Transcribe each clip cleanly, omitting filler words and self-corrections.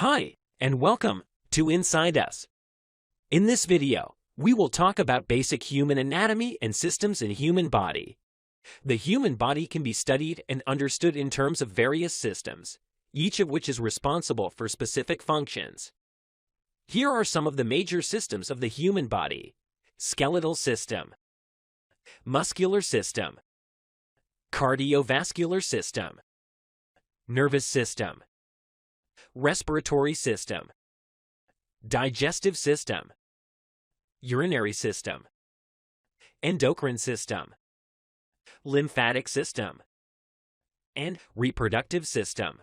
Hi, and welcome to Inside Us. In this video, we will talk about basic human anatomy and systems in human body. The human body can be studied and understood in terms of various systems, each of which is responsible for specific functions. Here are some of the major systems of the human body: skeletal system, muscular system, cardiovascular system, nervous system, respiratory system, digestive system, urinary system, endocrine system, lymphatic system, and reproductive system.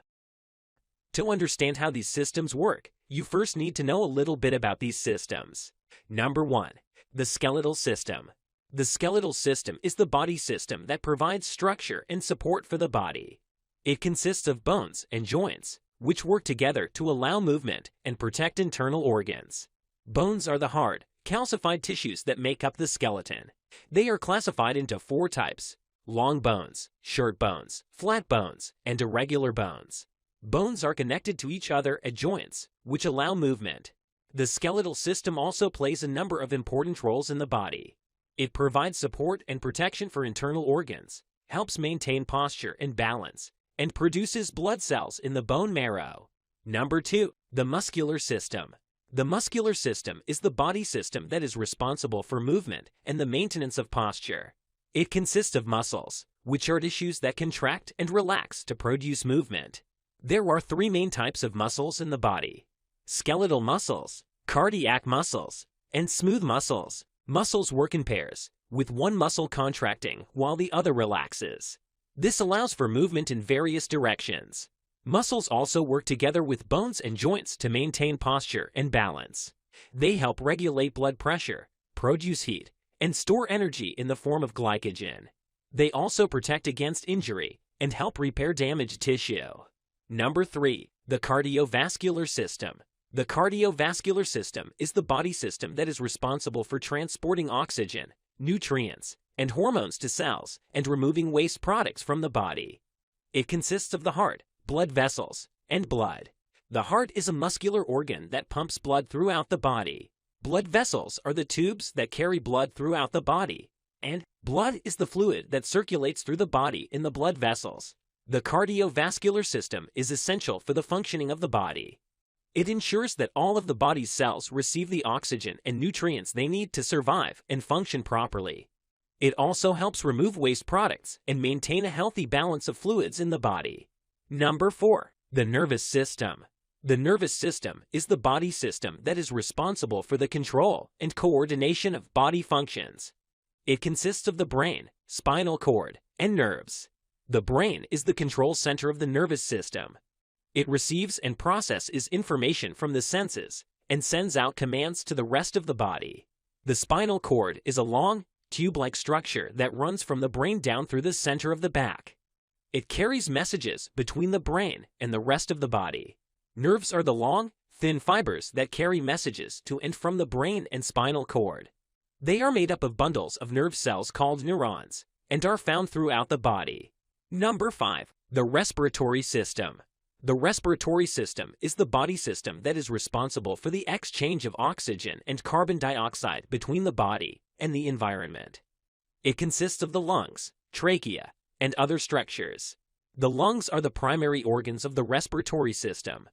To understand how these systems work, you first need to know a little bit about these systems. Number 1. The skeletal system. The skeletal system is the body system that provides structure and support for the body. It consists of bones and joints, which work together to allow movement and protect internal organs. Bones are the hard, calcified tissues that make up the skeleton. They are classified into 4 types: long bones, short bones, flat bones, and irregular bones. Bones are connected to each other at joints, which allow movement. The skeletal system also plays a number of important roles in the body. It provides support and protection for internal organs, helps maintain posture and balance, and produces blood cells in the bone marrow. Number 2. The muscular system. The muscular system is the body system that is responsible for movement and the maintenance of posture. It consists of muscles, which are tissues that contract and relax to produce movement. There are 3 main types of muscles in the body: skeletal muscles, cardiac muscles, and smooth muscles. Muscles work in pairs, with one muscle contracting while the other relaxes. This allows for movement in various directions. Muscles also work together with bones and joints to maintain posture and balance. They help regulate blood pressure, produce heat, and store energy in the form of glycogen. They also protect against injury and help repair damaged tissue. Number 3. The cardiovascular system. The cardiovascular system is the body system that is responsible for transporting oxygen, nutrients, and hormones to cells and removing waste products from the body. It consists of the heart, blood vessels, and blood. The heart is a muscular organ that pumps blood throughout the body. Blood vessels are the tubes that carry blood throughout the body, and blood is the fluid that circulates through the body in the blood vessels. The cardiovascular system is essential for the functioning of the body. It ensures that all of the body's cells receive the oxygen and nutrients they need to survive and function properly. It also helps remove waste products and maintain a healthy balance of fluids in the body. Number 4. The nervous system. The nervous system is the body system that is responsible for the control and coordination of body functions. It consists of the brain, spinal cord, and nerves. The brain is the control center of the nervous system. It receives and processes information from the senses and sends out commands to the rest of the body. The spinal cord is a long, tube-like structure that runs from the brain down through the center of the back. It carries messages between the brain and the rest of the body. Nerves are the long, thin fibers that carry messages to and from the brain and spinal cord. They are made up of bundles of nerve cells called neurons and are found throughout the body. Number 5. The respiratory system. The respiratory system is the body system that is responsible for the exchange of oxygen and carbon dioxide between the body and the environment. It consists of the lungs, trachea, and other structures. The lungs are the primary organs of the respiratory system.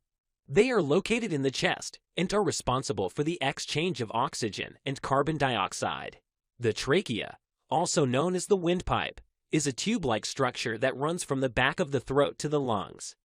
They are located in the chest and are responsible for the exchange of oxygen and carbon dioxide. The trachea, also known as the windpipe, is a tube-like structure that runs from the back of the throat to the lungs.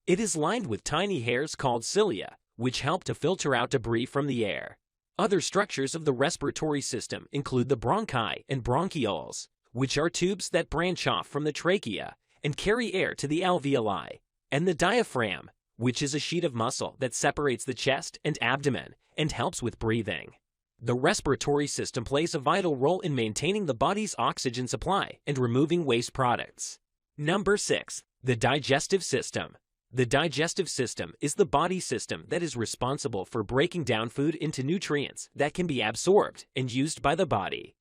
It is lined with tiny hairs called cilia, which help to filter out debris from the air. Other structures of the respiratory system include the bronchi and bronchioles, which are tubes that branch off from the trachea and carry air to the alveoli, and the diaphragm, which is a sheet of muscle that separates the chest and abdomen and helps with breathing. The respiratory system plays a vital role in maintaining the body's oxygen supply and removing waste products. Number 6. The digestive system. The digestive system is the body system that is responsible for breaking down food into nutrients that can be absorbed and used by the body.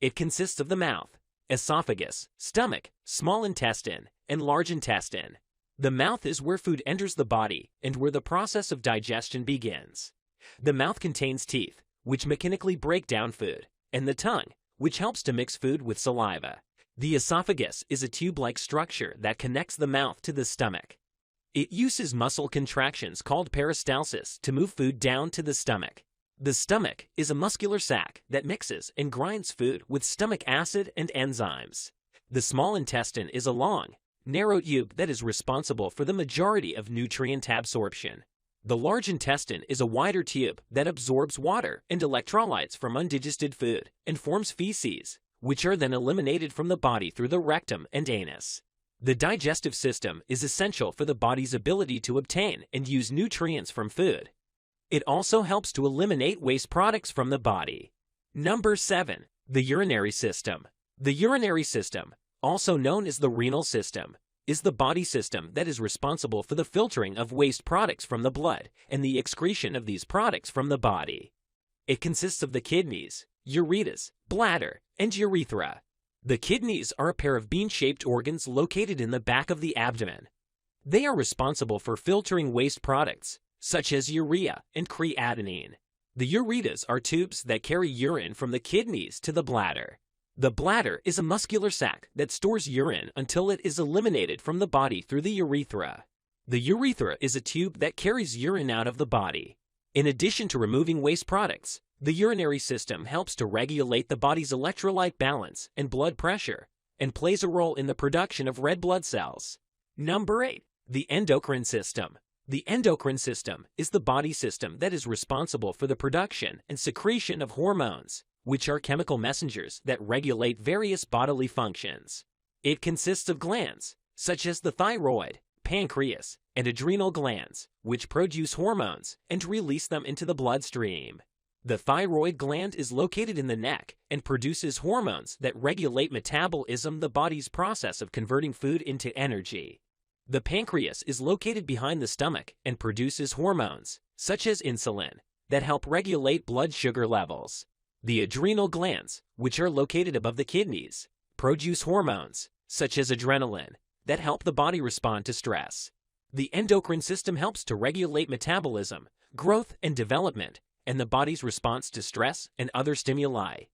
It consists of the mouth, esophagus, stomach, small intestine, and large intestine. The mouth is where food enters the body and where the process of digestion begins. The mouth contains teeth, which mechanically break down food, and the tongue, which helps to mix food with saliva. The esophagus is a tube-like structure that connects the mouth to the stomach. It uses muscle contractions called peristalsis to move food down to the stomach. The stomach is a muscular sac that mixes and grinds food with stomach acid and enzymes. The small intestine is a long, narrow tube that is responsible for the majority of nutrient absorption. The large intestine is a wider tube that absorbs water and electrolytes from undigested food and forms feces, which are then eliminated from the body through the rectum and anus. The digestive system is essential for the body's ability to obtain and use nutrients from food. It also helps to eliminate waste products from the body. Number 7. The urinary system. The urinary system, also known as the renal system, is the body system that is responsible for the filtering of waste products from the blood and the excretion of these products from the body. It consists of the kidneys, ureters, bladder, and urethra. The kidneys are a pair of bean-shaped organs located in the back of the abdomen. They are responsible for filtering waste products, such as urea and creatinine. The ureters are tubes that carry urine from the kidneys to the bladder. The bladder is a muscular sac that stores urine until it is eliminated from the body through the urethra. The urethra is a tube that carries urine out of the body. In addition to removing waste products, the urinary system helps to regulate the body's electrolyte balance and blood pressure, and plays a role in the production of red blood cells. Number 8. The endocrine system. The endocrine system is the body system that is responsible for the production and secretion of hormones, which are chemical messengers that regulate various bodily functions. It consists of glands, such as the thyroid, pancreas, and adrenal glands, which produce hormones and release them into the bloodstream. The thyroid gland is located in the neck and produces hormones that regulate metabolism, the body's process of converting food into energy. The pancreas is located behind the stomach and produces hormones, such as insulin, that help regulate blood sugar levels. The adrenal glands, which are located above the kidneys, produce hormones, such as adrenaline, that help the body respond to stress. The endocrine system helps to regulate metabolism, growth and development, and the body's response to stress and other stimuli.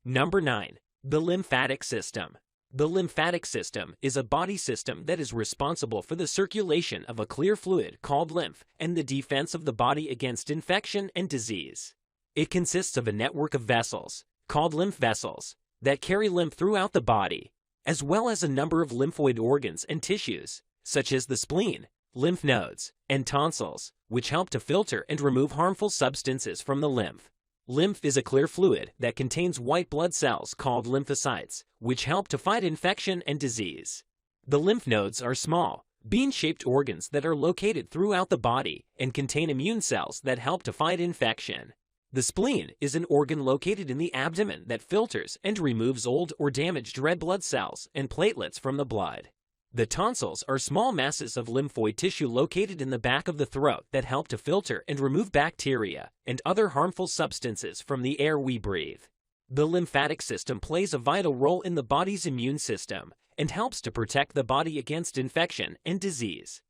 Number 9. The lymphatic system. The lymphatic system is a body system that is responsible for the circulation of a clear fluid called lymph and the defense of the body against infection and disease. It consists of a network of vessels, called lymph vessels, that carry lymph throughout the body, as well as a number of lymphoid organs and tissues, such as the spleen, lymph nodes, and tonsils, which help to filter and remove harmful substances from the lymph. Lymph is a clear fluid that contains white blood cells called lymphocytes, which help to fight infection and disease. The lymph nodes are small, bean-shaped organs that are located throughout the body and contain immune cells that help to fight infection. The spleen is an organ located in the abdomen that filters and removes old or damaged red blood cells and platelets from the blood. The tonsils are small masses of lymphoid tissue located in the back of the throat that help to filter and remove bacteria and other harmful substances from the air we breathe. The lymphatic system plays a vital role in the body's immune system and helps to protect the body against infection and disease.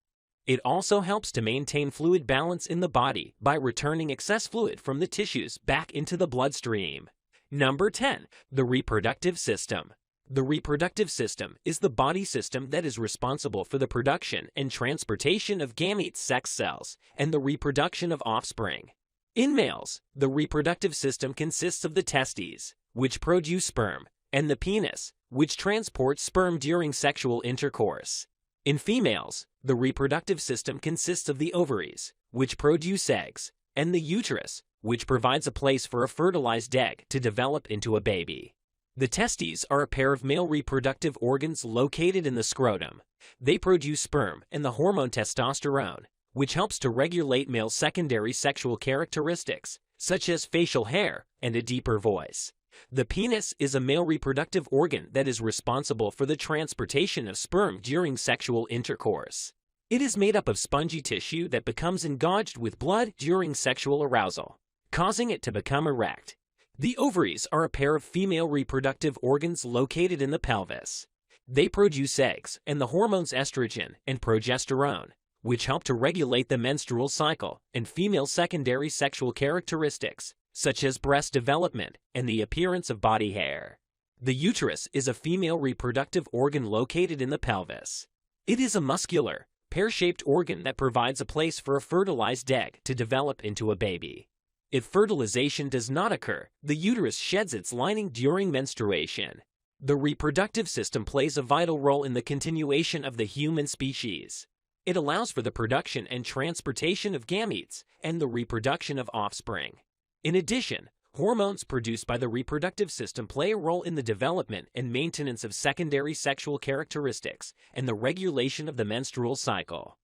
It also helps to maintain fluid balance in the body by returning excess fluid from the tissues back into the bloodstream. Number 10. The reproductive system. The reproductive system is the body system that is responsible for the production and transportation of gametes, sex cells, and the reproduction of offspring. In males, the reproductive system consists of the testes, which produce sperm, and the penis, which transports sperm during sexual intercourse. In females, the reproductive system consists of the ovaries, which produce eggs, and the uterus, which provides a place for a fertilized egg to develop into a baby. The testes are a pair of male reproductive organs located in the scrotum. They produce sperm and the hormone testosterone, which helps to regulate male secondary sexual characteristics, such as facial hair and a deeper voice. The penis is a male reproductive organ that is responsible for the transportation of sperm during sexual intercourse. It is made up of spongy tissue that becomes engorged with blood during sexual arousal, causing it to become erect. The ovaries are a pair of female reproductive organs located in the pelvis. They produce eggs and the hormones estrogen and progesterone, which help to regulate the menstrual cycle and female secondary sexual characteristics, such as breast development and the appearance of body hair. The uterus is a female reproductive organ located in the pelvis. It is a muscular, pear-shaped organ that provides a place for a fertilized egg to develop into a baby. If fertilization does not occur, the uterus sheds its lining during menstruation. The reproductive system plays a vital role in the continuation of the human species. It allows for the production and transportation of gametes and the reproduction of offspring. In addition, hormones produced by the reproductive system play a role in the development and maintenance of secondary sexual characteristics and the regulation of the menstrual cycle.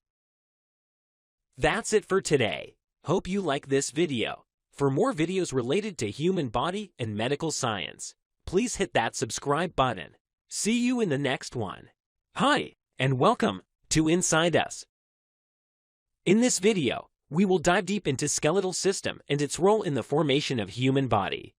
That's it for today. Hope you like this video. For more videos related to human body and medical science, please hit that subscribe button. See you in the next one. Hi, and welcome to Inside Us. In this video, we will dive deep into skeletal system and its role in the formation of human body.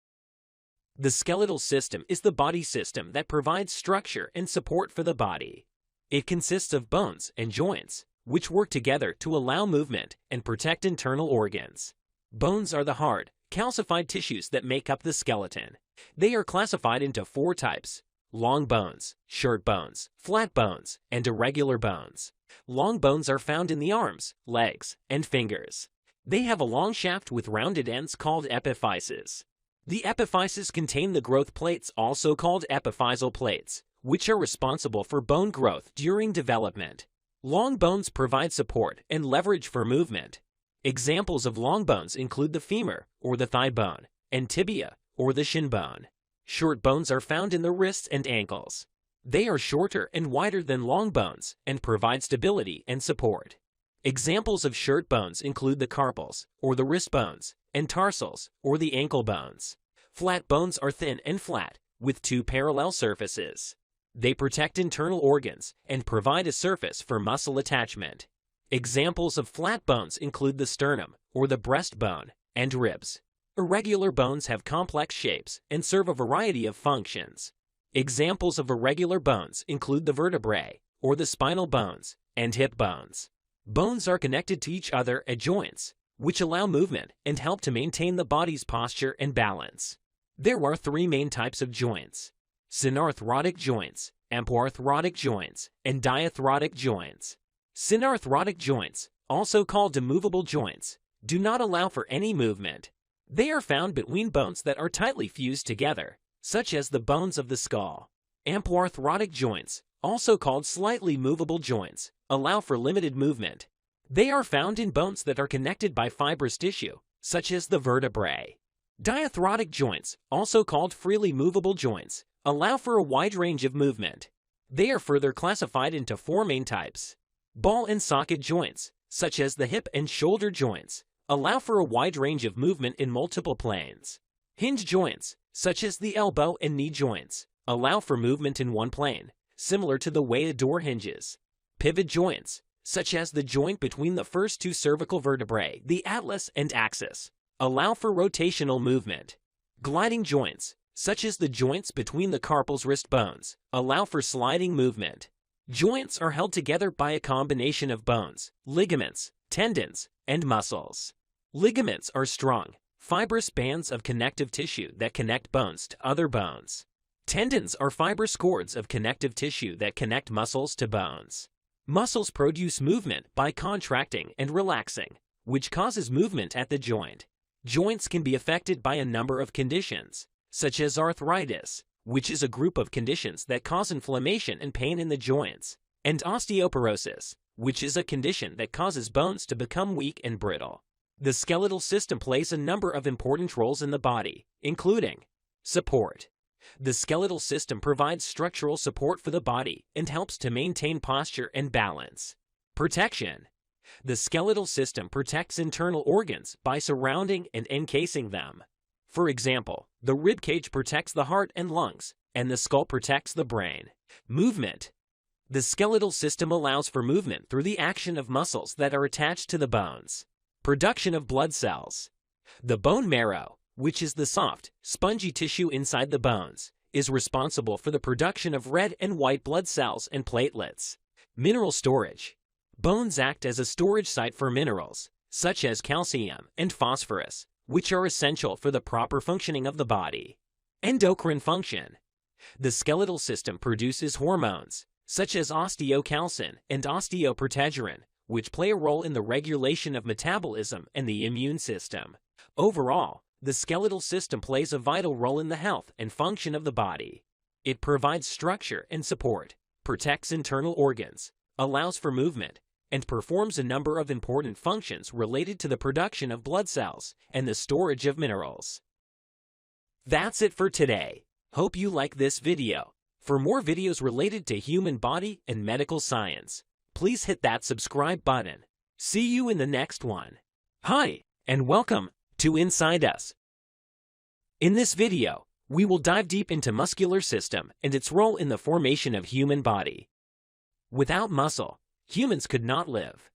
The skeletal system is the body system that provides structure and support for the body. It consists of bones and joints, which work together to allow movement and protect internal organs. Bones are the hard, calcified tissues that make up the skeleton. They are classified into 4 types: long bones, short bones, flat bones, and irregular bones. Long bones are found in the arms, legs, and fingers. They have a long shaft with rounded ends called epiphyses. The epiphyses contain the growth plates, also called epiphyseal plates, which are responsible for bone growth during development. Long bones provide support and leverage for movement. Examples of long bones include the femur, or the thigh bone, and tibia, or the shin bone. Short bones are found in the wrists and ankles. They are shorter and wider than long bones and provide stability and support. Examples of short bones include the carpals, or the wrist bones, and tarsals, or the ankle bones. Flat bones are thin and flat, with 2 parallel surfaces. They protect internal organs and provide a surface for muscle attachment. Examples of flat bones include the sternum, or the breastbone, and ribs. Irregular bones have complex shapes and serve a variety of functions. Examples of irregular bones include the vertebrae, or the spinal bones, and hip bones. Bones are connected to each other at joints, which allow movement and help to maintain the body's posture and balance. There are 3 main types of joints: synarthrotic joints, apoarthrotic joints, and diarthrotic joints. Synarthrotic joints, also called immovable joints, do not allow for any movement. They are found between bones that are tightly fused together, such as the bones of the skull. Apoarthrotic joints, also called slightly movable joints, allow for limited movement. They are found in bones that are connected by fibrous tissue, such as the vertebrae. Diarthrotic joints, also called freely movable joints, allow for a wide range of movement. They are further classified into 4 main types. Ball and socket joints, such as the hip and shoulder joints, allow for a wide range of movement in multiple planes. Hinge joints, such as the elbow and knee joints, allow for movement in one plane, similar to the way a door hinges. Pivot joints, such as the joint between the first 2 cervical vertebrae, the atlas and axis, allow for rotational movement. Gliding joints, such as the joints between the carpals wrist bones, allow for sliding movement. Joints are held together by a combination of bones, ligaments, tendons, and muscles. Ligaments are strong, fibrous bands of connective tissue that connect bones to other bones. Tendons are fibrous cords of connective tissue that connect muscles to bones. Muscles produce movement by contracting and relaxing, which causes movement at the joint. Joints can be affected by a number of conditions, such as arthritis, which is a group of conditions that cause inflammation and pain in the joints, and osteoporosis, which is a condition that causes bones to become weak and brittle. The skeletal system plays a number of important roles in the body, including support. The skeletal system provides structural support for the body and helps to maintain posture and balance. Protection. The skeletal system protects internal organs by surrounding and encasing them. For example, the rib cage protects the heart and lungs, and the skull protects the brain. Movement. The skeletal system allows for movement through the action of muscles that are attached to the bones. Production of blood cells. The bone marrow, which is the soft, spongy tissue inside the bones, is responsible for the production of red and white blood cells and platelets. Mineral storage. Bones act as a storage site for minerals, such as calcium and phosphorus, which are essential for the proper functioning of the body. Endocrine function. The skeletal system produces hormones, such as osteocalcin and osteoprotegerin, which play a role in the regulation of metabolism and the immune system. Overall, the skeletal system plays a vital role in the health and function of the body. It provides structure and support, protects internal organs, allows for movement, and performs a number of important functions related to the production of blood cells and the storage of minerals. That's it for today. Hope you like this video. For more videos related to human body and medical science, please hit that subscribe button. See you in the next one. Hi, and welcome to Inside Us. In this video, we will dive deep into muscular system and its role in the formation of human body. Without muscle, humans could not live.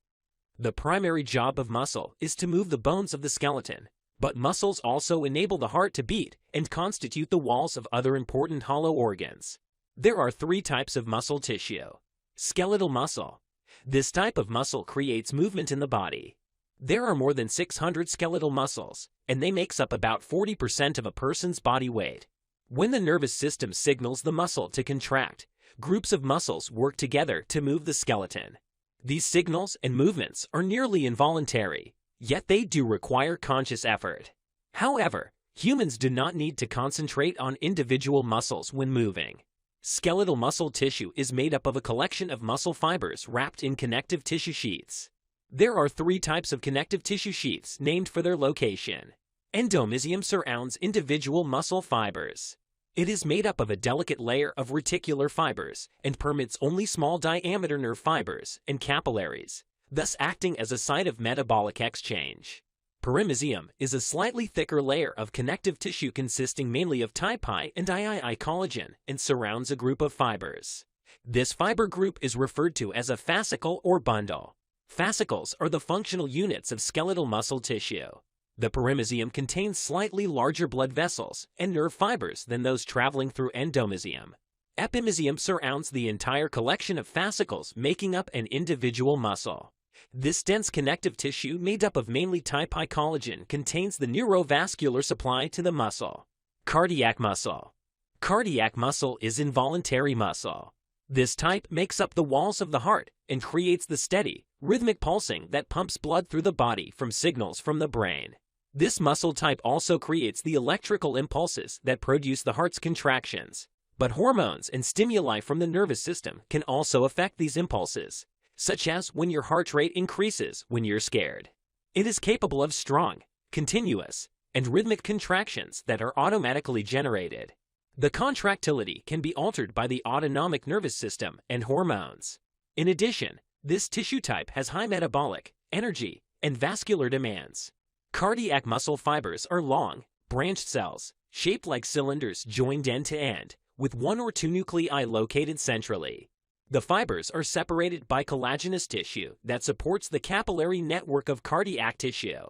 The primary job of muscle is to move the bones of the skeleton, but muscles also enable the heart to beat and constitute the walls of other important hollow organs. There are 3 types of muscle tissue. Skeletal muscle. This type of muscle creates movement in the body. There are more than 600 skeletal muscles, and they make up about 40% of a person's body weight. When the nervous system signals the muscle to contract, groups of muscles work together to move the skeleton. These signals and movements are nearly involuntary, yet they do require conscious effort. However, humans do not need to concentrate on individual muscles when moving. Skeletal muscle tissue is made up of a collection of muscle fibers wrapped in connective tissue sheaths. There are 3 types of connective tissue sheaths named for their location. Endomysium surrounds individual muscle fibers. It is made up of a delicate layer of reticular fibers and permits only small diameter nerve fibers and capillaries, thus acting as a site of metabolic exchange. Perimysium is a slightly thicker layer of connective tissue consisting mainly of type I and III collagen and surrounds a group of fibers. This fiber group is referred to as a fascicle or bundle. Fascicles are the functional units of skeletal muscle tissue. The perimysium contains slightly larger blood vessels and nerve fibers than those traveling through endomysium. Epimysium surrounds the entire collection of fascicles making up an individual muscle. This dense connective tissue made up of mainly type I collagen contains the neurovascular supply to the muscle. Cardiac muscle. Cardiac muscle is involuntary muscle. This type makes up the walls of the heart and creates the steady, rhythmic pulsing that pumps blood through the body from signals from the brain. This muscle type also creates the electrical impulses that produce the heart's contractions. But hormones and stimuli from the nervous system can also affect these impulses, such as when your heart rate increases when you're scared. It is capable of strong, continuous, and rhythmic contractions that are automatically generated. The contractility can be altered by the autonomic nervous system and hormones. In addition, this tissue type has high metabolic, energy, and vascular demands. Cardiac muscle fibers are long, branched cells, shaped like cylinders joined end to end, with 1 or 2 nuclei located centrally. The fibers are separated by collagenous tissue that supports the capillary network of cardiac tissue.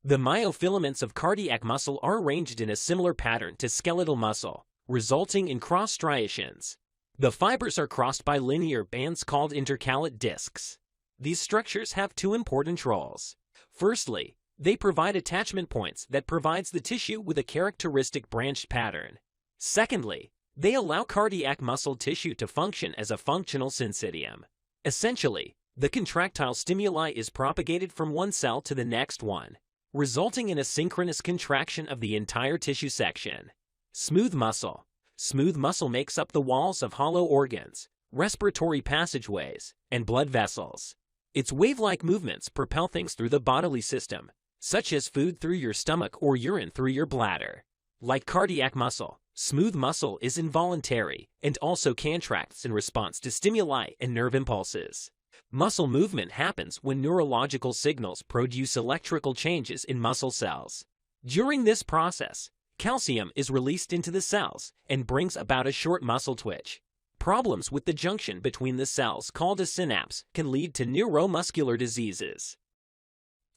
The myofilaments of cardiac muscle are arranged in a similar pattern to skeletal muscle, resulting in cross striations. The fibers are crossed by linear bands called intercalate discs. These structures have 2 important roles. Firstly, they provide attachment points that provides the tissue with a characteristic branched pattern. Secondly, they allow cardiac muscle tissue to function as a functional syncytium. Essentially, the contractile stimuli is propagated from one cell to the next one, resulting in a synchronous contraction of the entire tissue section. Smooth muscle. Smooth muscle makes up the walls of hollow organs, respiratory passageways, and blood vessels. Its wave-like movements propel things through the bodily system, such as food through your stomach or urine through your bladder. Like cardiac muscle, smooth muscle is involuntary and also contracts in response to stimuli and nerve impulses. Muscle movement happens when neurological signals produce electrical changes in muscle cells. During this process, calcium is released into the cells and brings about a short muscle twitch. Problems with the junction between the cells called a synapse can lead to neuromuscular diseases.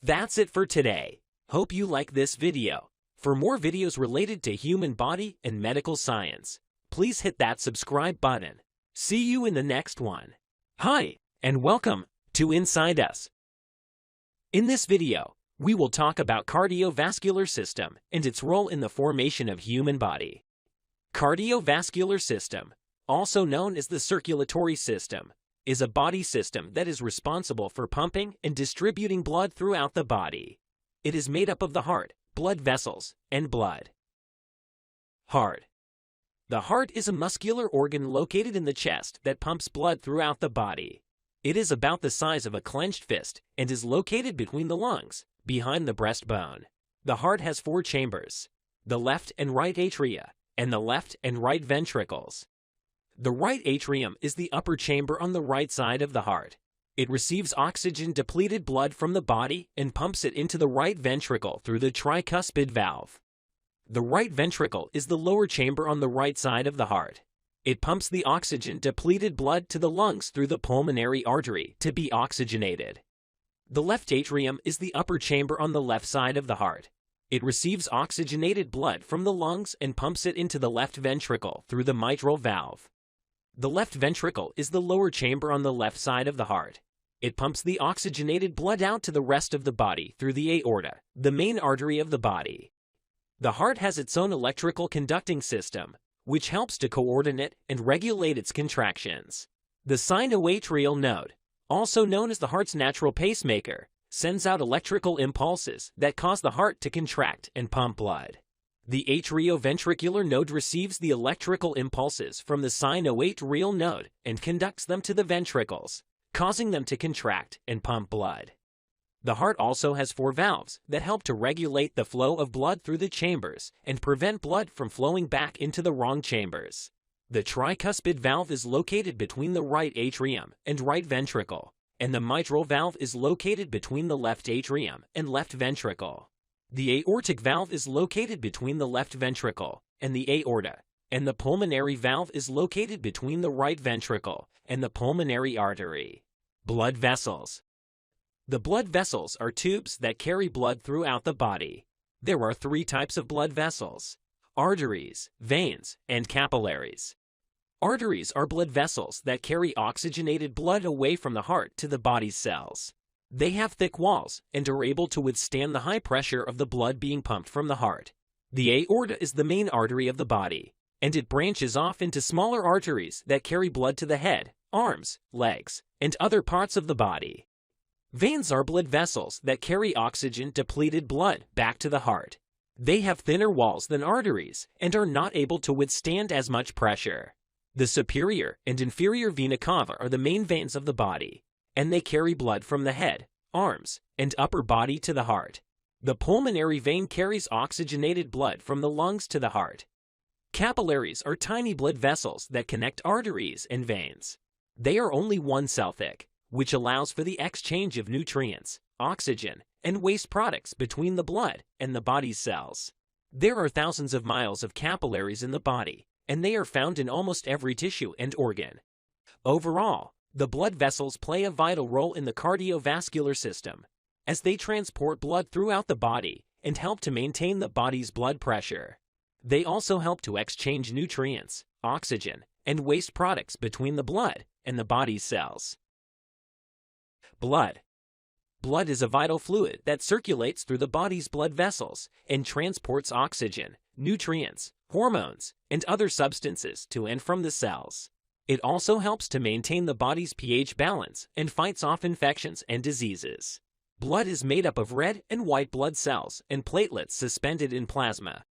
That's it for today. Hope you like this video. For more videos related to human body and medical science, please hit that subscribe button. See you in the next one. Hi, and welcome to Inside Us. In this video, we will talk about cardiovascular system and its role in the formation of human body. Cardiovascular system, also known as the circulatory system, is a body system that is responsible for pumping and distributing blood throughout the body. It is made up of the heart, blood vessels, and blood. Heart. The heart is a muscular organ located in the chest that pumps blood throughout the body. It is about the size of a clenched fist and is located between the lungs, behind the breastbone. The heart has 4 chambers: the left and right atria, and the left and right ventricles. The right atrium is the upper chamber on the right side of the heart. It receives oxygen-depleted blood from the body and pumps it into the right ventricle through the tricuspid valve. The right ventricle is the lower chamber on the right side of the heart. It pumps the oxygen-depleted blood to the lungs through the pulmonary artery to be oxygenated. The left atrium is the upper chamber on the left side of the heart. It receives oxygenated blood from the lungs and pumps it into the left ventricle through the mitral valve. The left ventricle is the lower chamber on the left side of the heart. It pumps the oxygenated blood out to the rest of the body through the aorta, the main artery of the body. The heart has its own electrical conducting system, which helps to coordinate and regulate its contractions. The sinoatrial node, also known as the heart's natural pacemaker, sends out electrical impulses that cause the heart to contract and pump blood. The atrioventricular node receives the electrical impulses from the sinoatrial node and conducts them to the ventricles, causing them to contract and pump blood. The heart also has 4 valves that help to regulate the flow of blood through the chambers and prevent blood from flowing back into the wrong chambers. The tricuspid valve is located between the right atrium and right ventricle, and the mitral valve is located between the left atrium and left ventricle. The aortic valve is located between the left ventricle and the aorta, and the pulmonary valve is located between the right ventricle and the pulmonary artery. Blood vessels. The blood vessels are tubes that carry blood throughout the body. There are 3 types of blood vessels: arteries, veins, and capillaries. Arteries are blood vessels that carry oxygenated blood away from the heart to the body's cells. They have thick walls and are able to withstand the high pressure of the blood being pumped from the heart. The aorta is the main artery of the body, and it branches off into smaller arteries that carry blood to the head, arms, legs, and other parts of the body. Veins are blood vessels that carry oxygen-depleted blood back to the heart. They have thinner walls than arteries and are not able to withstand as much pressure. The superior and inferior vena cava are the main veins of the body, and they carry blood from the head, arms, and upper body to the heart. The pulmonary vein carries oxygenated blood from the lungs to the heart. Capillaries are tiny blood vessels that connect arteries and veins. They are only 1 cell thick, which allows for the exchange of nutrients, oxygen, and waste products between the blood and the body's cells. There are thousands of miles of capillaries in the body, and they are found in almost every tissue and organ. Overall, the blood vessels play a vital role in the cardiovascular system, as they transport blood throughout the body and help to maintain the body's blood pressure. They also help to exchange nutrients, oxygen, and waste products between the blood and the body's cells. Blood. Blood is a vital fluid that circulates through the body's blood vessels and transports oxygen, nutrients, hormones, and other substances to and from the cells. It also helps to maintain the body's pH balance and fights off infections and diseases. Blood is made up of red and white blood cells and platelets suspended in plasma.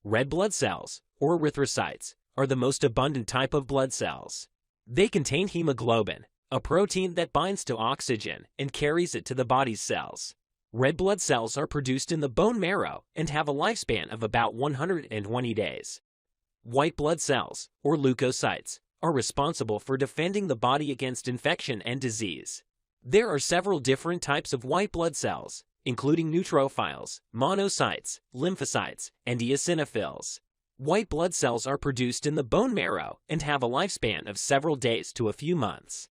Red blood cells, or erythrocytes, are the most abundant type of blood cells. They contain hemoglobin, a protein that binds to oxygen and carries it to the body's cells. Red blood cells are produced in the bone marrow and have a lifespan of about 120 days. White blood cells, or leukocytes, are responsible for defending the body against infection and disease. There are several different types of white blood cells, including neutrophiles, monocytes, lymphocytes, and eosinophils. White blood cells are produced in the bone marrow and have a lifespan of several days to a few months.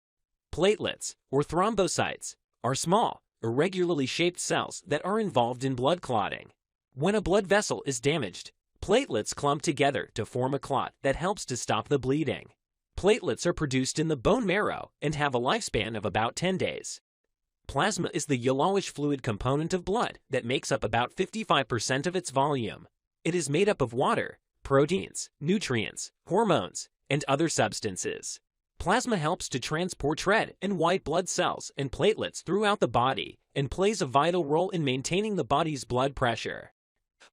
Platelets, or thrombocytes, are small, irregularly shaped cells that are involved in blood clotting. When a blood vessel is damaged, Platelets clump together to form a clot that helps to stop the bleeding. Platelets are produced in the bone marrow and have a lifespan of about 10 days. Plasma is the yellowish fluid component of blood that makes up about 55% of its volume. It is made up of water, proteins, nutrients, hormones, and other substances. Plasma helps to transport red and white blood cells and platelets throughout the body and plays a vital role in maintaining the body's blood pressure.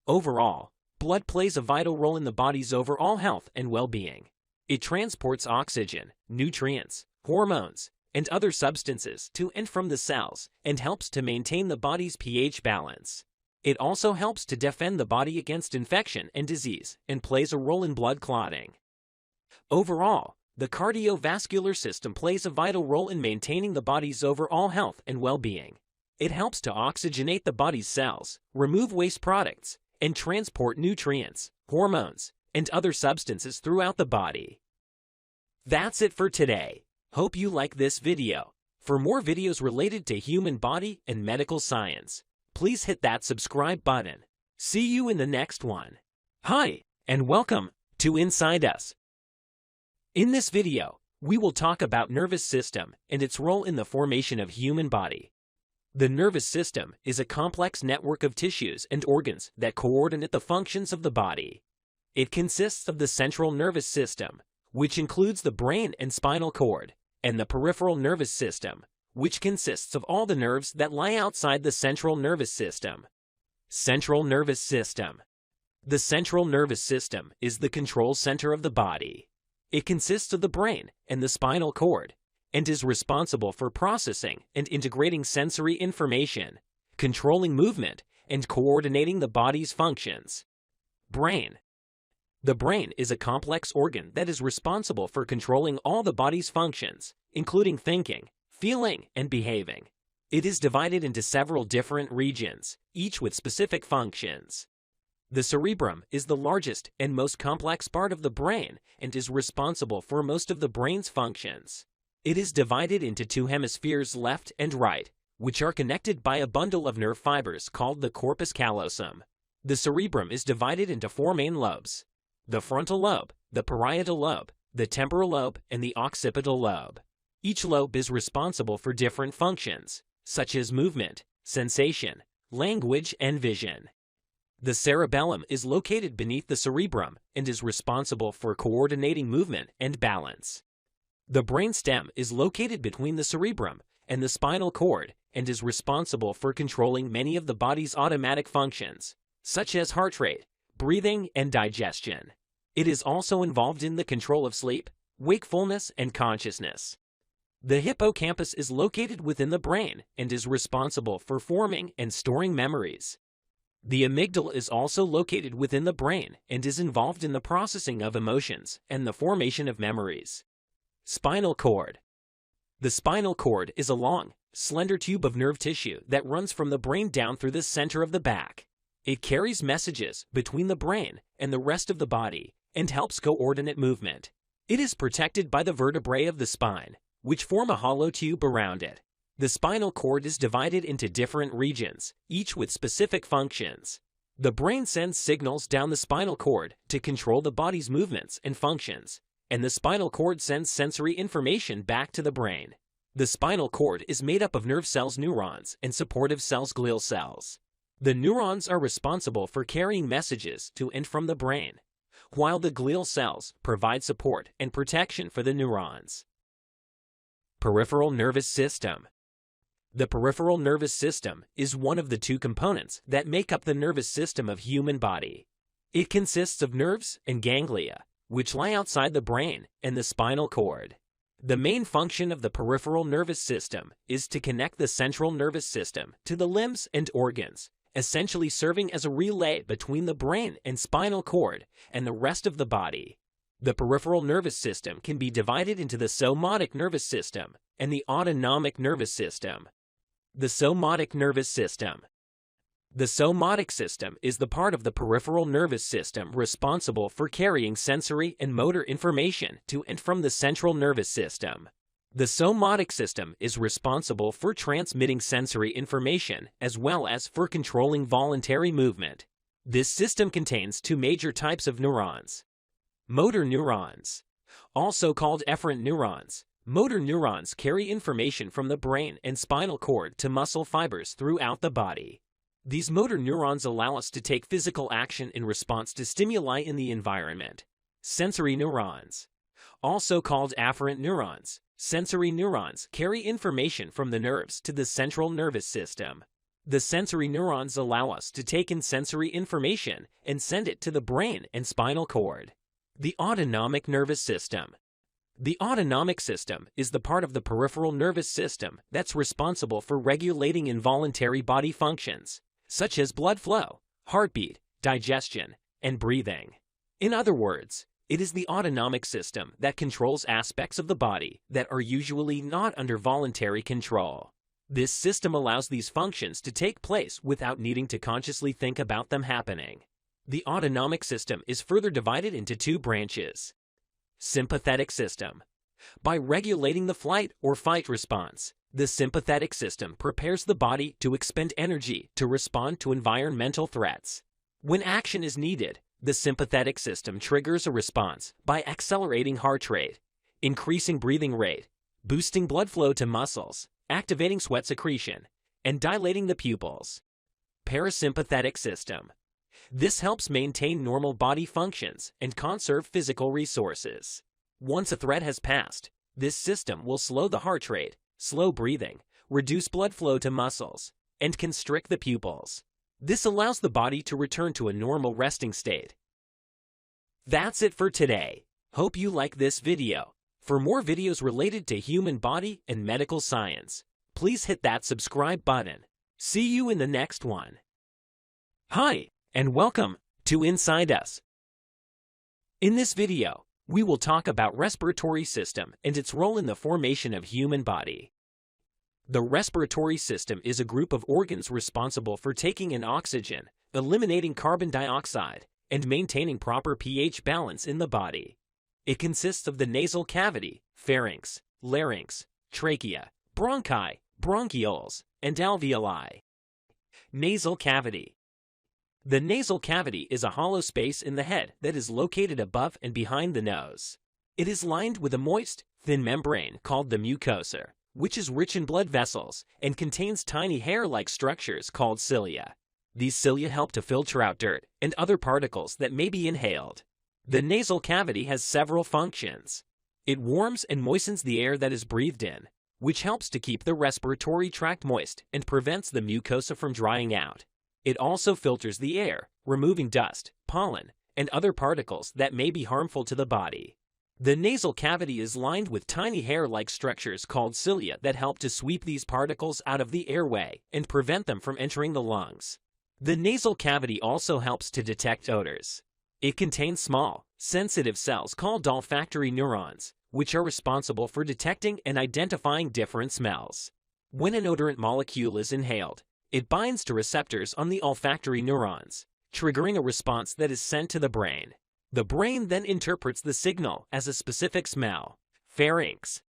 Overall, blood plays a vital role in the body's overall health and well-being. It transports oxygen, nutrients, hormones, and other substances to and from the cells and helps to maintain the body's pH balance. It also helps to defend the body against infection and disease and plays a role in blood clotting. Overall, the cardiovascular system plays a vital role in maintaining the body's overall health and well-being. It helps to oxygenate the body's cells, remove waste products, and transport nutrients, hormones, and other substances throughout the body. That's it for today. Hope you like this video. For more videos related to human body and medical science, please hit that subscribe button. See you in the next one. Hi, and welcome to Inside Us. In this video, we will talk about nervous system and its role in the formation of human body. The nervous system is a complex network of tissues and organs that coordinate the functions of the body. It consists of the central nervous system, which includes the brain and spinal cord, and the peripheral nervous system, which consists of all the nerves that lie outside the central nervous system. Central nervous system. The central nervous system is the control center of the body. It consists of the brain and the spinal cord, and is responsible for processing and integrating sensory information, controlling movement, and coordinating the body's functions. Brain. The brain is a complex organ that is responsible for controlling all the body's functions, including thinking, feeling, and behaving. It is divided into several different regions, each with specific functions. The cerebrum is the largest and most complex part of the brain and is responsible for most of the brain's functions. It is divided into two hemispheres, left and right, which are connected by a bundle of nerve fibers called the corpus callosum. The cerebrum is divided into four main lobes: the frontal lobe, the parietal lobe, the temporal lobe, and the occipital lobe. Each lobe is responsible for different functions, such as movement, sensation, language, and vision. The cerebellum is located beneath the cerebrum and is responsible for coordinating movement and balance. The brainstem is located between the cerebrum and the spinal cord and is responsible for controlling many of the body's automatic functions, such as heart rate, breathing, and digestion. It is also involved in the control of sleep, wakefulness, and consciousness. The hippocampus is located within the brain and is responsible for forming and storing memories. The amygdala is also located within the brain and is involved in the processing of emotions and the formation of memories. Spinal cord. The spinal cord is a long, slender tube of nerve tissue that runs from the brain down through the center of the back. It carries messages between the brain and the rest of the body and helps coordinate movement. It is protected by the vertebrae of the spine, which form a hollow tube around it. The spinal cord is divided into different regions, each with specific functions. The brain sends signals down the spinal cord to control the body's movements and functions, and the spinal cord sends sensory information back to the brain. The spinal cord is made up of nerve cells, neurons, and supportive cells, glial cells. The neurons are responsible for carrying messages to and from the brain, while the glial cells provide support and protection for the neurons. Peripheral nervous system. The peripheral nervous system is one of the two components that make up the nervous system of human body. It consists of nerves and ganglia, which lie outside the brain and the spinal cord. The main function of the peripheral nervous system is to connect the central nervous system to the limbs and organs, essentially serving as a relay between the brain and spinal cord and the rest of the body. The peripheral nervous system can be divided into the somatic nervous system and the autonomic nervous system. The somatic nervous system. The somatic system is the part of the peripheral nervous system responsible for carrying sensory and motor information to and from the central nervous system. The somatic system is responsible for transmitting sensory information as well as for controlling voluntary movement. This system contains two major types of neurons. Motor neurons, also called efferent neurons. Motor neurons carry information from the brain and spinal cord to muscle fibers throughout the body. These motor neurons allow us to take physical action in response to stimuli in the environment. Sensory neurons, also called afferent neurons. Sensory neurons carry information from the nerves to the central nervous system. The sensory neurons allow us to take in sensory information and send it to the brain and spinal cord. The autonomic nervous system. The autonomic system is the part of the peripheral nervous system that's responsible for regulating involuntary body functions, such as blood flow, heartbeat, digestion, and breathing. In other words, it is the autonomic system that controls aspects of the body that are usually not under voluntary control. This system allows these functions to take place without needing to consciously think about them happening. The autonomic system is further divided into two branches. Sympathetic system. By regulating the flight or fight response, the sympathetic system prepares the body to expend energy to respond to environmental threats. When action is needed, the sympathetic system triggers a response by accelerating heart rate, increasing breathing rate, boosting blood flow to muscles, activating sweat secretion, and dilating the pupils. Parasympathetic system. This helps maintain normal body functions and conserve physical resources. Once a threat has passed, this system will slow the heart rate, slow breathing, reduce blood flow to muscles, and constrict the pupils. This allows the body to return to a normal resting state. That's it for today. Hope you like this video. For more videos related to human body and medical science, please hit that subscribe button. See you in the next one. Hi, and welcome to Inside Us. In this video, we will talk about respiratory system and its role in the formation of human body. The respiratory system is a group of organs responsible for taking in oxygen, eliminating carbon dioxide, and maintaining proper pH balance in the body. It consists of the nasal cavity, pharynx, larynx, trachea, bronchi, bronchioles, and alveoli. Nasal cavity. The nasal cavity is a hollow space in the head that is located above and behind the nose. It is lined with a moist, thin membrane called the mucosa, which is rich in blood vessels and contains tiny hair-like structures called cilia. These cilia help to filter out dirt and other particles that may be inhaled. The nasal cavity has several functions. It warms and moistens the air that is breathed in, which helps to keep the respiratory tract moist and prevents the mucosa from drying out. It also filters the air, removing dust, pollen, and other particles that may be harmful to the body. The nasal cavity is lined with tiny hair-like structures called cilia that help to sweep these particles out of the airway and prevent them from entering the lungs. The nasal cavity also helps to detect odors. It contains small, sensitive cells called olfactory neurons, which are responsible for detecting and identifying different smells. When an odorant molecule is inhaled, it binds to receptors on the olfactory neurons, triggering a response that is sent to the brain. The brain then interprets the signal as a specific smell. Pharynx.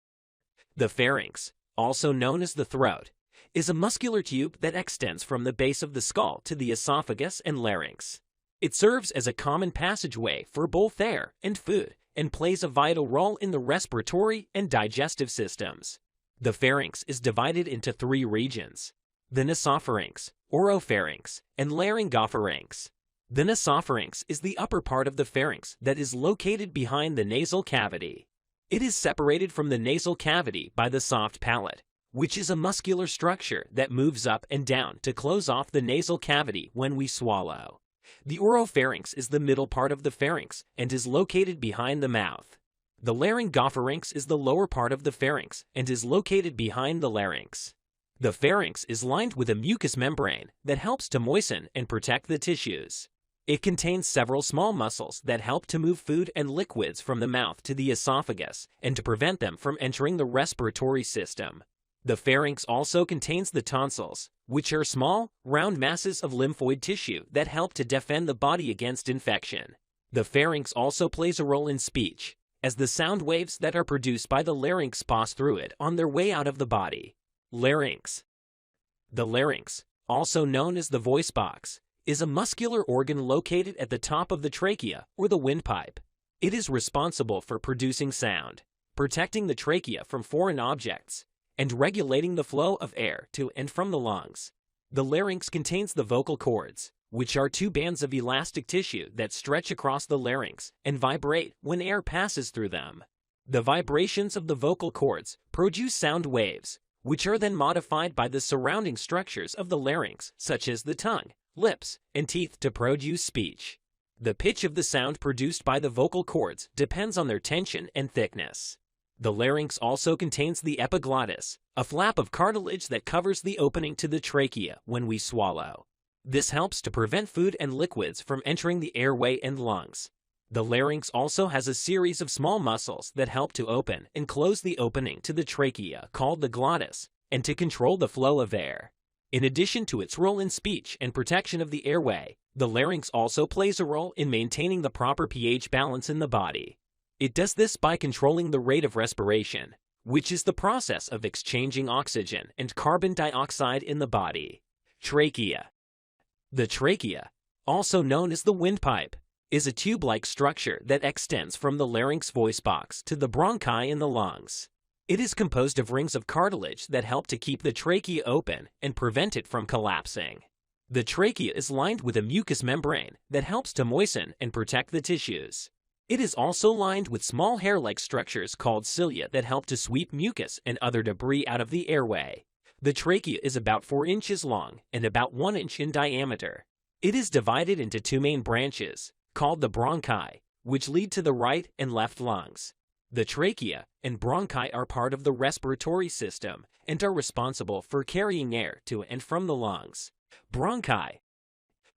The pharynx, also known as the throat, is a muscular tube that extends from the base of the skull to the esophagus and larynx. It serves as a common passageway for both air and food and plays a vital role in the respiratory and digestive systems. The pharynx is divided into three regions: the nasopharynx, oropharynx, and laryngopharynx. The nasopharynx is the upper part of the pharynx that is located behind the nasal cavity. It is separated from the nasal cavity by the soft palate, which is a muscular structure that moves up and down to close off the nasal cavity when we swallow. The oropharynx is the middle part of the pharynx and is located behind the mouth. The laryngopharynx is the lower part of the pharynx and is located behind the larynx. The pharynx is lined with a mucous membrane that helps to moisten and protect the tissues. It contains several small muscles that help to move food and liquids from the mouth to the esophagus and to prevent them from entering the respiratory system. The pharynx also contains the tonsils, which are small, round masses of lymphoid tissue that help to defend the body against infection. The pharynx also plays a role in speech, as the sound waves that are produced by the larynx pass through it on their way out of the body. Larynx. The larynx, also known as the voice box, is a muscular organ located at the top of the trachea or the windpipe. It is responsible for producing sound, protecting the trachea from foreign objects, and regulating the flow of air to and from the lungs. The larynx contains the vocal cords, which are two bands of elastic tissue that stretch across the larynx and vibrate when air passes through them. The vibrations of the vocal cords produce sound waves, which are then modified by the surrounding structures of the larynx, such as the tongue, lips, and teeth to produce speech. The pitch of the sound produced by the vocal cords depends on their tension and thickness. The larynx also contains the epiglottis, a flap of cartilage that covers the opening to the trachea when we swallow. This helps to prevent food and liquids from entering the airway and lungs. The larynx also has a series of small muscles that help to open and close the opening to the trachea called the glottis and to control the flow of air. In addition to its role in speech and protection of the airway, the larynx also plays a role in maintaining the proper pH balance in the body. It does this by controlling the rate of respiration, which is the process of exchanging oxygen and carbon dioxide in the body. Trachea. The trachea, also known as the windpipe, is a tube-like structure that extends from the larynx voice box to the bronchi in the lungs. It is composed of rings of cartilage that help to keep the trachea open and prevent it from collapsing. The trachea is lined with a mucous membrane that helps to moisten and protect the tissues. It is also lined with small hair-like structures called cilia that help to sweep mucus and other debris out of the airway. The trachea is about 4 inches long and about 1 inch in diameter. It is divided into two main branches, called the bronchi, which lead to the right and left lungs. The trachea and bronchi are part of the respiratory system and are responsible for carrying air to and from the lungs. Bronchi.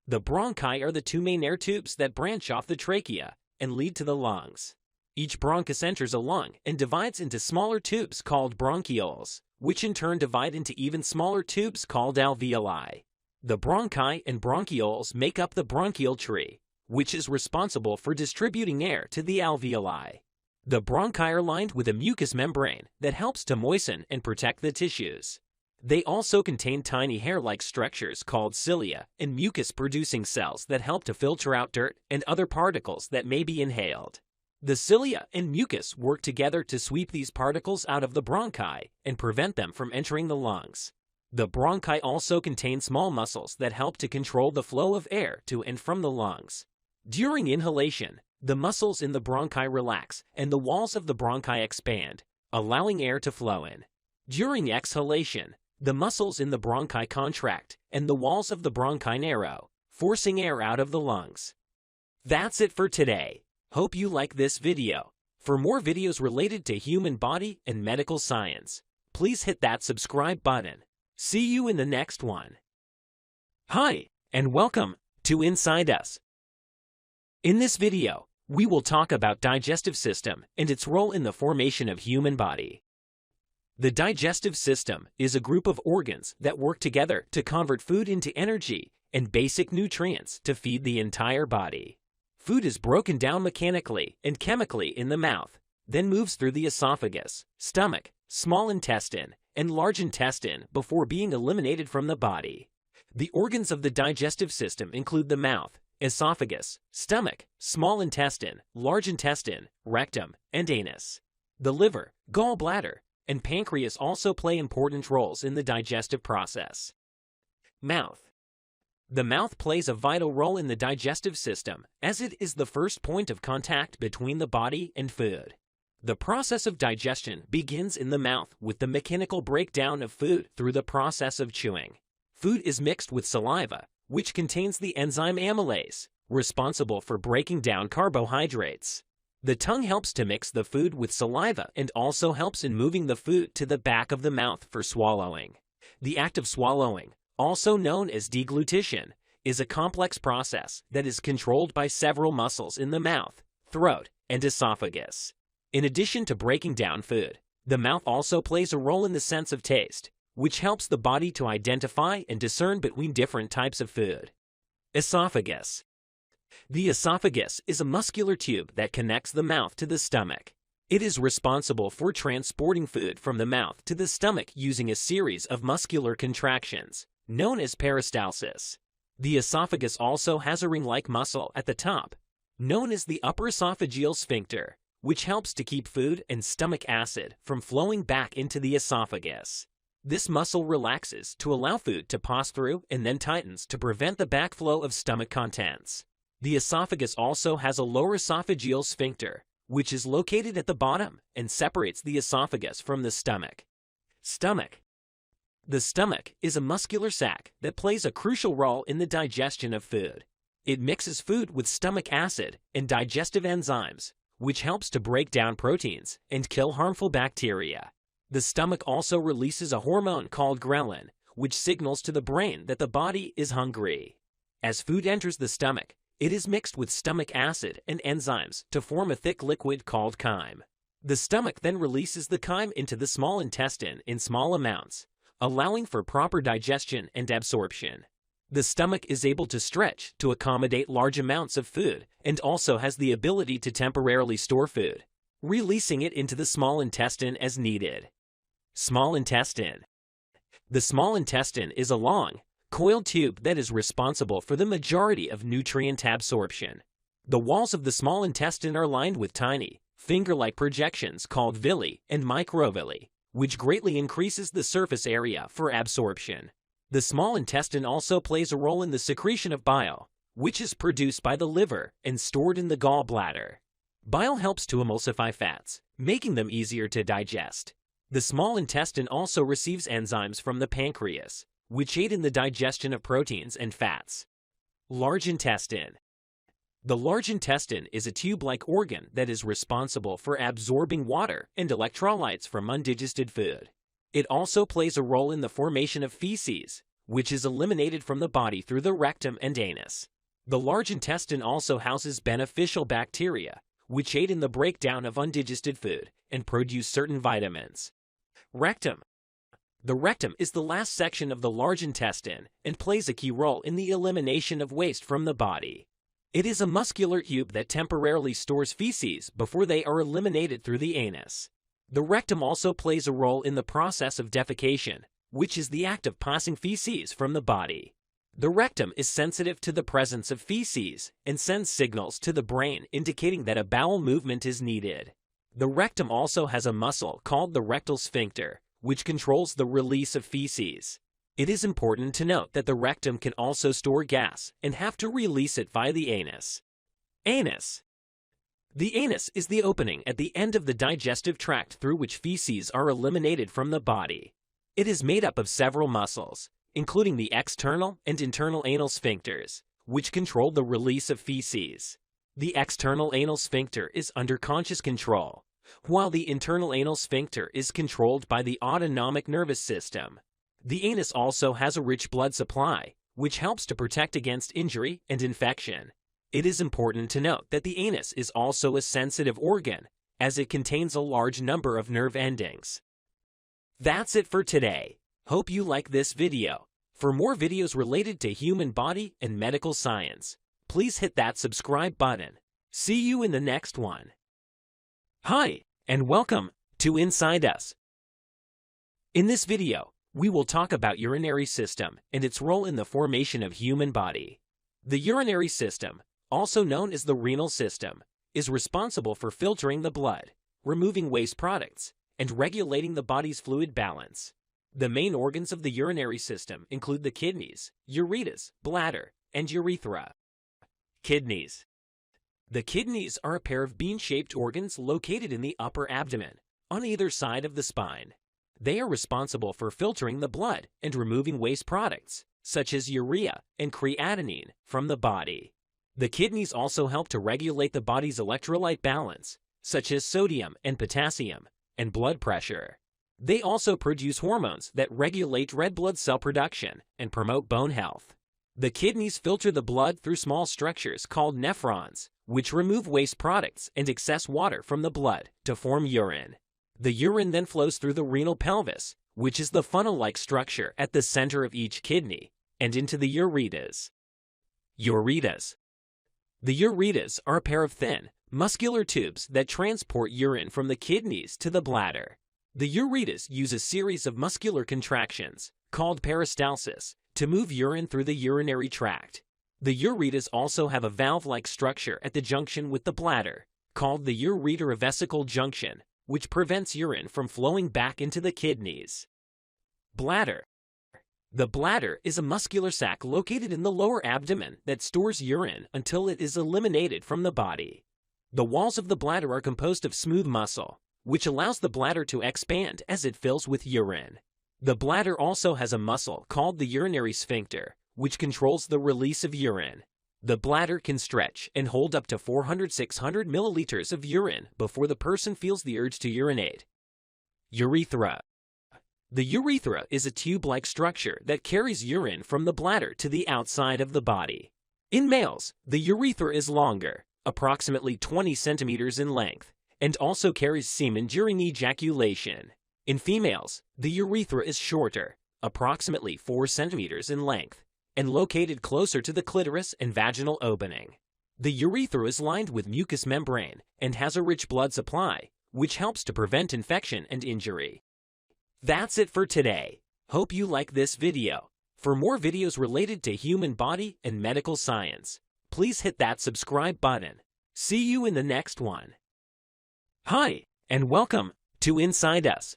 The bronchi are the two main air tubes that branch off the trachea and lead to the lungs. Each bronchus enters a lung and divides into smaller tubes called bronchioles, which in turn divide into even smaller tubes called alveoli. The bronchi and bronchioles make up the bronchial tree, which is responsible for distributing air to the alveoli. The bronchi are lined with a mucous membrane that helps to moisten and protect the tissues. They also contain tiny hair-like structures called cilia and mucus-producing cells that help to filter out dirt and other particles that may be inhaled. The cilia and mucus work together to sweep these particles out of the bronchi and prevent them from entering the lungs. The bronchi also contain small muscles that help to control the flow of air to and from the lungs. During inhalation, the muscles in the bronchi relax and the walls of the bronchi expand, allowing air to flow in. During exhalation, the muscles in the bronchi contract and the walls of the bronchi narrow, forcing air out of the lungs. That's it for today. Hope you like this video. For more videos related to human body and medical science, please hit that subscribe button. See you in the next one. Hi, and welcome to Inside Us. In this video, we will talk about digestive system and its role in the formation of human body. The digestive system is a group of organs that work together to convert food into energy and basic nutrients to feed the entire body. Food is broken down mechanically and chemically in the mouth, then moves through the esophagus, stomach, small intestine, and large intestine before being eliminated from the body. The organs of the digestive system include the mouth, esophagus, stomach, small intestine, large intestine, rectum, and anus. The liver, gallbladder, and pancreas also play important roles in the digestive process. Mouth. The mouth plays a vital role in the digestive system as it is the first point of contact between the body and food. The process of digestion begins in the mouth with the mechanical breakdown of food through the process of chewing. Food is mixed with saliva, which contains the enzyme amylase, responsible for breaking down carbohydrates. The tongue helps to mix the food with saliva and also helps in moving the food to the back of the mouth for swallowing. The act of swallowing, also known as deglutition, is a complex process that is controlled by several muscles in the mouth, throat, and esophagus. In addition to breaking down food, the mouth also plays a role in the sense of taste, which helps the body to identify and discern between different types of food. Esophagus. The esophagus is a muscular tube that connects the mouth to the stomach. It is responsible for transporting food from the mouth to the stomach using a series of muscular contractions, known as peristalsis. The esophagus also has a ring-like muscle at the top, known as the upper esophageal sphincter, which helps to keep food and stomach acid from flowing back into the esophagus. This muscle relaxes to allow food to pass through and then tightens to prevent the backflow of stomach contents. The esophagus also has a lower esophageal sphincter, which is located at the bottom and separates the esophagus from the stomach. Stomach. The stomach is a muscular sac that plays a crucial role in the digestion of food. It mixes food with stomach acid and digestive enzymes, which helps to break down proteins and kill harmful bacteria. The stomach also releases a hormone called ghrelin, which signals to the brain that the body is hungry. As food enters the stomach, it is mixed with stomach acid and enzymes to form a thick liquid called chyme. The stomach then releases the chyme into the small intestine in small amounts, allowing for proper digestion and absorption. The stomach is able to stretch to accommodate large amounts of food and also has the ability to temporarily store food, releasing it into the small intestine as needed. Small intestine. The small intestine is a long, coiled tube that is responsible for the majority of nutrient absorption. The walls of the small intestine are lined with tiny, finger-like projections called villi and microvilli, which greatly increases the surface area for absorption. The small intestine also plays a role in the secretion of bile, which is produced by the liver and stored in the gallbladder. Bile helps to emulsify fats, making them easier to digest. The small intestine also receives enzymes from the pancreas, which aid in the digestion of proteins and fats. Large intestine. The large intestine is a tube-like organ that is responsible for absorbing water and electrolytes from undigested food. It also plays a role in the formation of feces, which is eliminated from the body through the rectum and anus. The large intestine also houses beneficial bacteria, which aid in the breakdown of undigested food and produce certain vitamins. Rectum. The rectum is the last section of the large intestine and plays a key role in the elimination of waste from the body. It is a muscular tube that temporarily stores feces before they are eliminated through the anus. The rectum also plays a role in the process of defecation, which is the act of passing feces from the body. The rectum is sensitive to the presence of feces and sends signals to the brain indicating that a bowel movement is needed. The rectum also has a muscle called the rectal sphincter, which controls the release of feces. It is important to note that the rectum can also store gas and have to release it via the anus. Anus. The anus is the opening at the end of the digestive tract through which feces are eliminated from the body. It is made up of several muscles, including the external and internal anal sphincters, which control the release of feces. The external anal sphincter is under conscious control, while the internal anal sphincter is controlled by the autonomic nervous system. The anus also has a rich blood supply, which helps to protect against injury and infection. It is important to note that the anus is also a sensitive organ, as it contains a large number of nerve endings. That's it for today. Hope you like this video. For more videos related to human body and medical science, please hit that subscribe button. See you in the next one. Hi, and welcome to Inside Us. In this video, we will talk about urinary system and its role in the formation of human body. The urinary system, also known as the renal system, is responsible for filtering the blood, removing waste products, and regulating the body's fluid balance. The main organs of the urinary system include the kidneys, ureters, bladder, and urethra. Kidneys. The kidneys are a pair of bean-shaped organs located in the upper abdomen, on either side of the spine. They are responsible for filtering the blood and removing waste products, such as urea and creatinine, from the body. The kidneys also help to regulate the body's electrolyte balance, such as sodium and potassium, and blood pressure. They also produce hormones that regulate red blood cell production and promote bone health. The kidneys filter the blood through small structures called nephrons, which remove waste products and excess water from the blood to form urine. The urine then flows through the renal pelvis, which is the funnel-like structure at the center of each kidney, and into the ureters. Ureters. The ureters are a pair of thin, muscular tubes that transport urine from the kidneys to the bladder. The ureters use a series of muscular contractions, called peristalsis, to move urine through the urinary tract. The ureters also have a valve-like structure at the junction with the bladder, called the ureterovesical junction, which prevents urine from flowing back into the kidneys. Bladder. The bladder is a muscular sac located in the lower abdomen that stores urine until it is eliminated from the body. The walls of the bladder are composed of smooth muscle, which allows the bladder to expand as it fills with urine. The bladder also has a muscle called the urinary sphincter, which controls the release of urine. The bladder can stretch and hold up to 400–600 milliliters of urine before the person feels the urge to urinate. Urethra. The urethra is a tube-like structure that carries urine from the bladder to the outside of the body. In males, the urethra is longer, approximately 20 centimeters in length, and also carries semen during ejaculation. In females, the urethra is shorter, approximately 4 centimeters in length, and located closer to the clitoris and vaginal opening. The urethra is lined with mucous membrane and has a rich blood supply, which helps to prevent infection and injury. That's it for today. Hope you like this video. For more videos related to human body and medical science, please hit that subscribe button. See you in the next one. Hi, and welcome to Inside Us.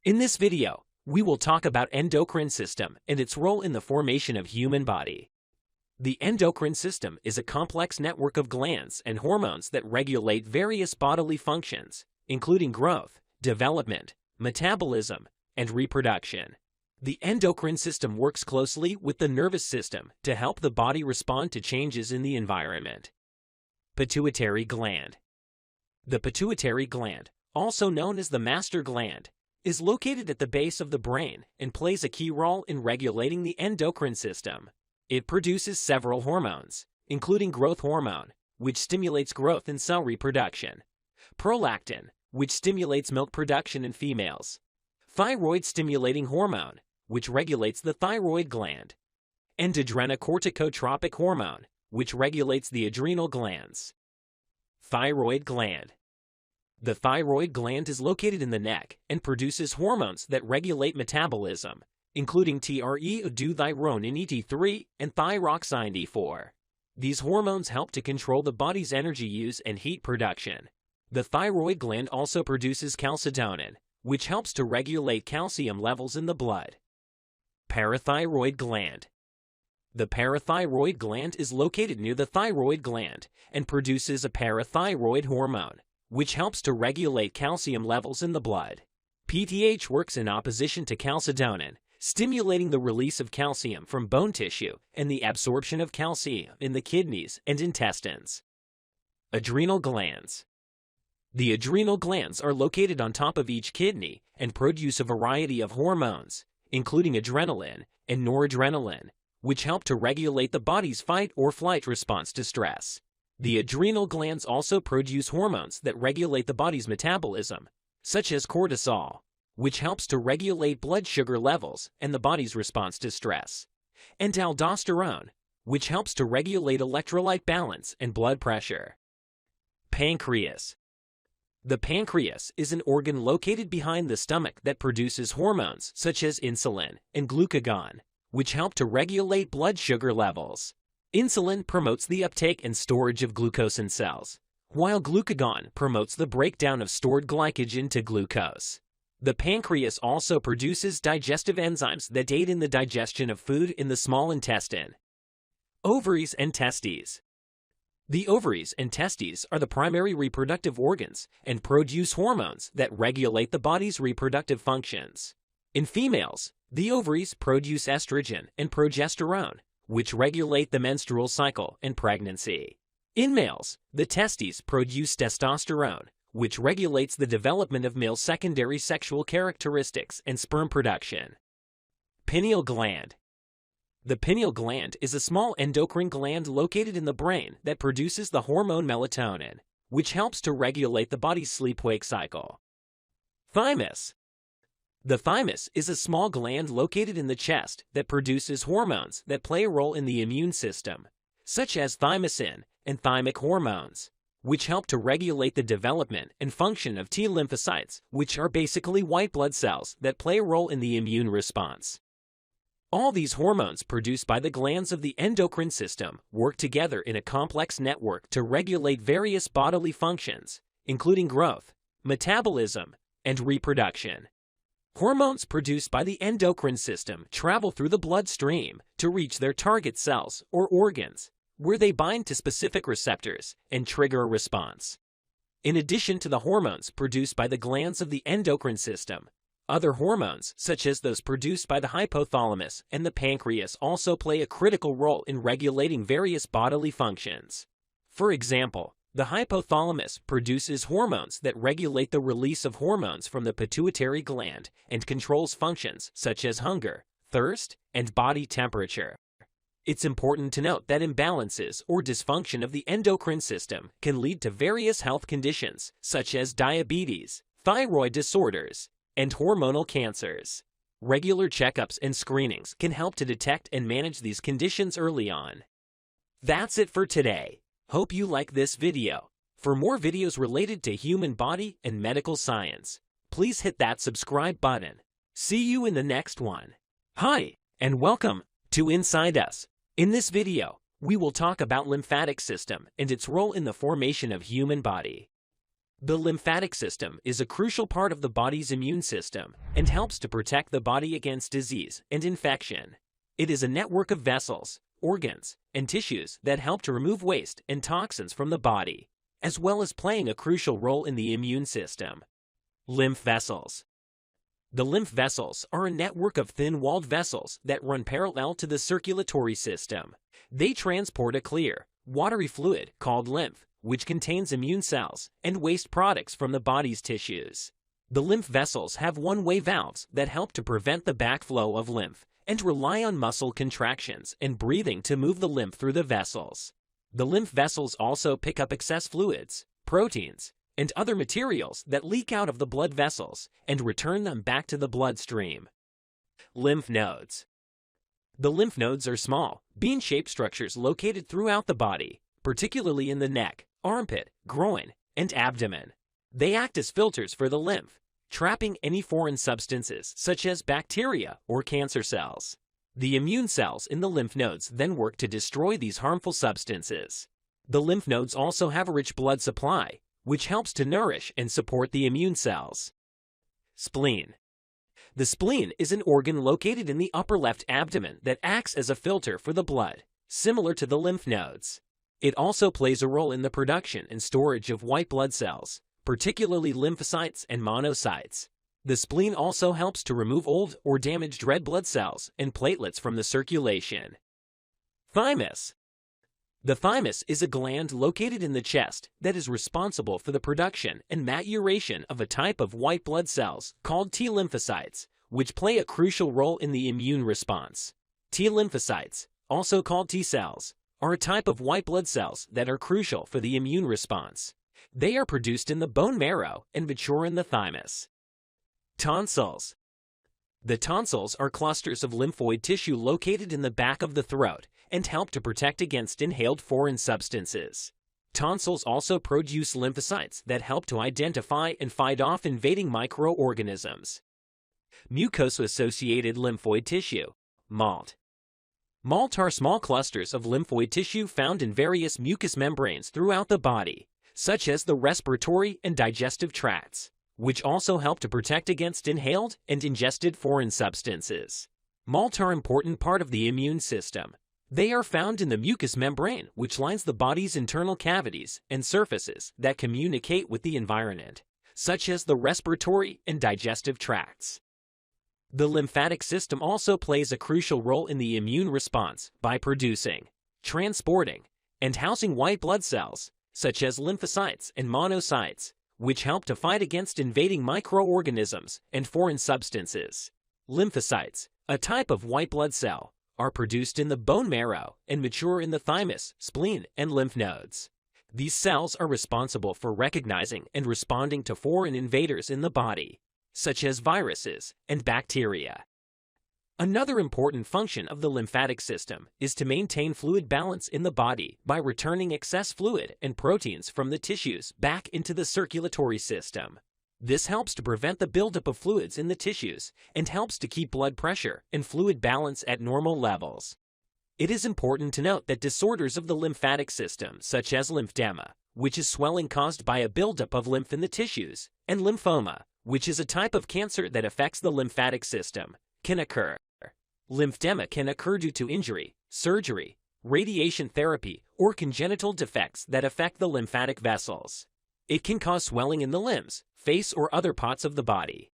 In this video, we will talk about endocrine system and its role in the formation of human body. The endocrine system is a complex network of glands and hormones that regulate various bodily functions, including growth, development, metabolism, and reproduction. The endocrine system works closely with the nervous system to help the body respond to changes in the environment. Pituitary gland. The pituitary gland, also known as the master gland, is located at the base of the brain and plays a key role in regulating the endocrine system. It produces several hormones, including growth hormone, which stimulates growth and cell reproduction, prolactin, which stimulates milk production in females, thyroid-stimulating hormone, which regulates the thyroid gland, and adrenocorticotropic hormone, which regulates the adrenal glands. Thyroid gland. The thyroid gland is located in the neck and produces hormones that regulate metabolism, including TRE-euthyronin ET3 and thyroxine E4. These hormones help to control the body's energy use and heat production. The thyroid gland also produces calcitonin, which helps to regulate calcium levels in the blood. Parathyroid gland. The parathyroid gland is located near the thyroid gland and produces a parathyroid hormone, which helps to regulate calcium levels in the blood. PTH works in opposition to calcitonin, stimulating the release of calcium from bone tissue and the absorption of calcium in the kidneys and intestines. Adrenal glands. The adrenal glands are located on top of each kidney and produce a variety of hormones, including adrenaline and noradrenaline, which help to regulate the body's fight or flight response to stress. The adrenal glands also produce hormones that regulate the body's metabolism, such as cortisol, which helps to regulate blood sugar levels and the body's response to stress, and aldosterone, which helps to regulate electrolyte balance and blood pressure. Pancreas. The pancreas is an organ located behind the stomach that produces hormones such as insulin and glucagon, which help to regulate blood sugar levels. Insulin promotes the uptake and storage of glucose in cells, while glucagon promotes the breakdown of stored glycogen to glucose. The pancreas also produces digestive enzymes that aid in the digestion of food in the small intestine. Ovaries and testes. The ovaries and testes are the primary reproductive organs and produce hormones that regulate the body's reproductive functions. In females, the ovaries produce estrogen and progesterone, which regulate the menstrual cycle and pregnancy. In males, the testes produce testosterone, which regulates the development of male secondary sexual characteristics and sperm production. Pineal gland. The pineal gland is a small endocrine gland located in the brain that produces the hormone melatonin, which helps to regulate the body's sleep-wake cycle. Thymus. The thymus is a small gland located in the chest that produces hormones that play a role in the immune system, such as thymosin and thymic hormones, which help to regulate the development and function of T lymphocytes, which are basically white blood cells that play a role in the immune response. All these hormones produced by the glands of the endocrine system work together in a complex network to regulate various bodily functions, including growth, metabolism, and reproduction. Hormones produced by the endocrine system travel through the bloodstream to reach their target cells or organs, where they bind to specific receptors and trigger a response. In addition to the hormones produced by the glands of the endocrine system, other hormones, such as those produced by the hypothalamus and the pancreas, also play a critical role in regulating various bodily functions. For example, the hypothalamus produces hormones that regulate the release of hormones from the pituitary gland and controls functions such as hunger, thirst, and body temperature. It's important to note that imbalances or dysfunction of the endocrine system can lead to various health conditions such as diabetes, thyroid disorders, and hormonal cancers. Regular checkups and screenings can help to detect and manage these conditions early on. That's it for today. Hope you like this video. For more videos related to human body and medical science, please hit that subscribe button. See you in the next one. Hi, and welcome to Inside Us. In this video, we will talk about lymphatic system and its role in the formation of human body. The lymphatic system is a crucial part of the body's immune system and helps to protect the body against disease and infection. It is a network of vessels, organs, and tissues that help to remove waste and toxins from the body, as well as playing a crucial role in the immune system. Lymph vessels. The lymph vessels are a network of thin-walled vessels that run parallel to the circulatory system. They transport a clear, watery fluid called lymph, which contains immune cells and waste products from the body's tissues. The lymph vessels have one-way valves that help to prevent the backflow of lymph and rely on muscle contractions and breathing to move the lymph through the vessels. The lymph vessels also pick up excess fluids, proteins, and other materials that leak out of the blood vessels and return them back to the bloodstream. Lymph nodes. The lymph nodes are small, bean-shaped structures located throughout the body, particularly in the neck, armpit, groin, and abdomen. They act as filters for the lymph, trapping any foreign substances such as bacteria or cancer cells. The immune cells in the lymph nodes then work to destroy these harmful substances. The lymph nodes also have a rich blood supply, which helps to nourish and support the immune cells. Spleen. The spleen is an organ located in the upper left abdomen that acts as a filter for the blood, similar to the lymph nodes. It also plays a role in the production and storage of white blood cells, particularly lymphocytes and monocytes. The spleen also helps to remove old or damaged red blood cells and platelets from the circulation. Thymus. The thymus is a gland located in the chest that is responsible for the production and maturation of a type of white blood cells called T lymphocytes, which play a crucial role in the immune response. T lymphocytes, also called T cells, are a type of white blood cells that are crucial for the immune response. They are produced in the bone marrow and mature in the thymus. Tonsils. The tonsils are clusters of lymphoid tissue located in the back of the throat and help to protect against inhaled foreign substances. Tonsils also produce lymphocytes that help to identify and fight off invading microorganisms. Mucosa-associated lymphoid tissue, MALT. MALT are small clusters of lymphoid tissue found in various mucous membranes throughout the body, such as the respiratory and digestive tracts, which also help to protect against inhaled and ingested foreign substances. MALT are an important part of the immune system. They are found in the mucous membrane, which lines the body's internal cavities and surfaces that communicate with the environment, such as the respiratory and digestive tracts. The lymphatic system also plays a crucial role in the immune response by producing, transporting, and housing white blood cells, such as lymphocytes and monocytes, which help to fight against invading microorganisms and foreign substances. Lymphocytes, a type of white blood cell, are produced in the bone marrow and mature in the thymus, spleen, and lymph nodes. These cells are responsible for recognizing and responding to foreign invaders in the body, such as viruses and bacteria. Another important function of the lymphatic system is to maintain fluid balance in the body by returning excess fluid and proteins from the tissues back into the circulatory system. This helps to prevent the buildup of fluids in the tissues and helps to keep blood pressure and fluid balance at normal levels. It is important to note that disorders of the lymphatic system, such as lymphedema, which is swelling caused by a buildup of lymph in the tissues, and lymphoma, which is a type of cancer that affects the lymphatic system, can occur. Lymphedema can occur due to injury, surgery, radiation therapy, or congenital defects that affect the lymphatic vessels. It can cause swelling in the limbs, face, or other parts of the body.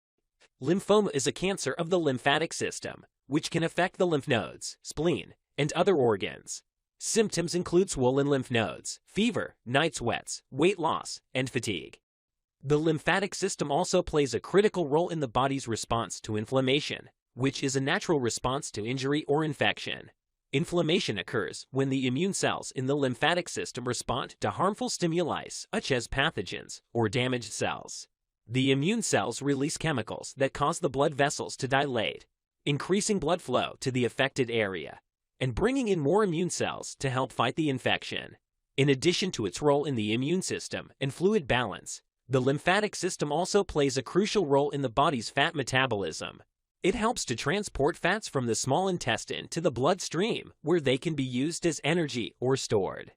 Lymphoma is a cancer of the lymphatic system, which can affect the lymph nodes, spleen, and other organs. Symptoms include swollen lymph nodes, fever, night sweats, weight loss, and fatigue. The lymphatic system also plays a critical role in the body's response to inflammation, which is a natural response to injury or infection. Inflammation occurs when the immune cells in the lymphatic system respond to harmful stimuli such as pathogens or damaged cells. The immune cells release chemicals that cause the blood vessels to dilate, increasing blood flow to the affected area and bringing in more immune cells to help fight the infection. In addition to its role in the immune system and fluid balance, the lymphatic system also plays a crucial role in the body's fat metabolism. It helps to transport fats from the small intestine to the bloodstream, where they can be used as energy or stored.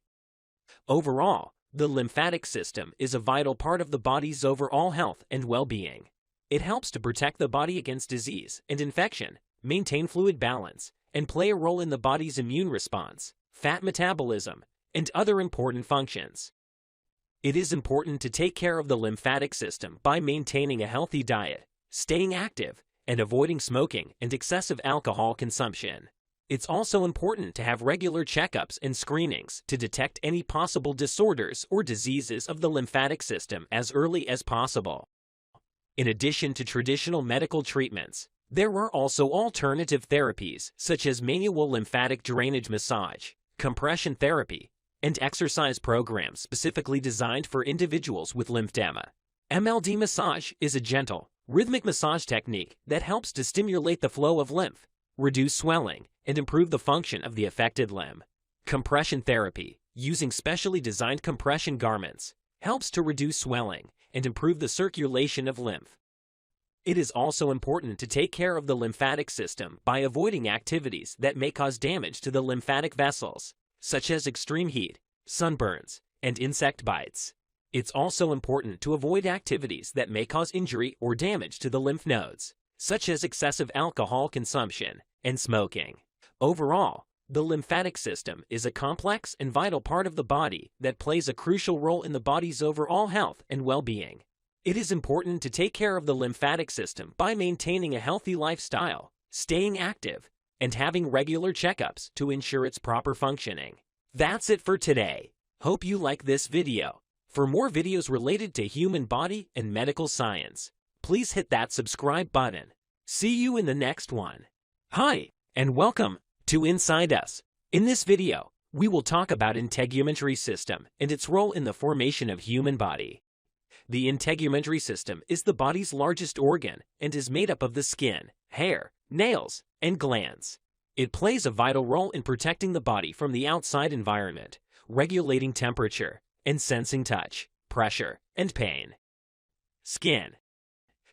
Overall, the lymphatic system is a vital part of the body's overall health and well-being. It helps to protect the body against disease and infection, maintain fluid balance, and play a role in the body's immune response, fat metabolism, and other important functions. It is important to take care of the lymphatic system by maintaining a healthy diet, staying active, and avoiding smoking and excessive alcohol consumption. It's also important to have regular checkups and screenings to detect any possible disorders or diseases of the lymphatic system as early as possible. In addition to traditional medical treatments, there are also alternative therapies such as manual lymphatic drainage massage, compression therapy, and exercise programs specifically designed for individuals with lymphedema. MLD massage is a gentle, rhythmic massage technique that helps to stimulate the flow of lymph, reduce swelling, and improve the function of the affected limb. Compression therapy, using specially designed compression garments, helps to reduce swelling and improve the circulation of lymph. It is also important to take care of the lymphatic system by avoiding activities that may cause damage to the lymphatic vessels, such as extreme heat, sunburns, and insect bites. It's also important to avoid activities that may cause injury or damage to the lymph nodes, such as excessive alcohol consumption and smoking. Overall, the lymphatic system is a complex and vital part of the body that plays a crucial role in the body's overall health and well-being. It is important to take care of the lymphatic system by maintaining a healthy lifestyle, staying active, and having regular checkups to ensure its proper functioning. That's it for today. Hope you like this video. For more videos related to human body and medical science, please hit that subscribe button. See you in the next one. Hi, and welcome to Inside Us. In this video, we will talk about integumentary system and its role in the formation of human body. The integumentary system is the body's largest organ and is made up of the skin, hair, nails, and glands. It plays a vital role in protecting the body from the outside environment, regulating temperature, and sensing touch, pressure, and pain. Skin.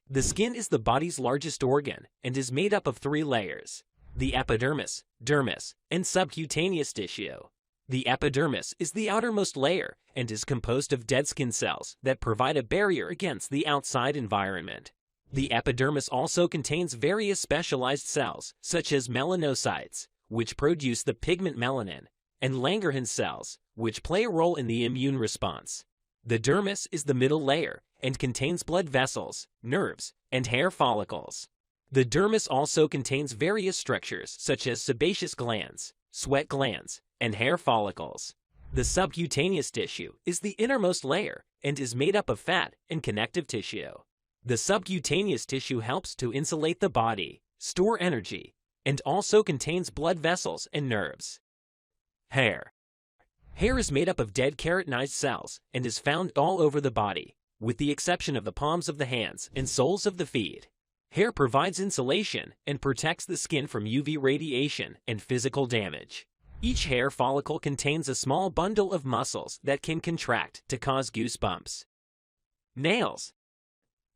The skin is the body's largest organ and is made up of 3 layers: the epidermis, dermis, and subcutaneous tissue. The epidermis is the outermost layer and is composed of dead skin cells that provide a barrier against the outside environment. The epidermis also contains various specialized cells, such as melanocytes, which produce the pigment melanin, and Langerhans cells, which play a role in the immune response. The dermis is the middle layer and contains blood vessels, nerves, and hair follicles. The dermis also contains various structures such as sebaceous glands, sweat glands, and hair follicles. The subcutaneous tissue is the innermost layer and is made up of fat and connective tissue. The subcutaneous tissue helps to insulate the body, store energy, and also contains blood vessels and nerves. Hair. Hair is made up of dead keratinized cells and is found all over the body, with the exception of the palms of the hands and soles of the feet. Hair provides insulation and protects the skin from UV radiation and physical damage. Each hair follicle contains a small bundle of muscles that can contract to cause goosebumps. Nails.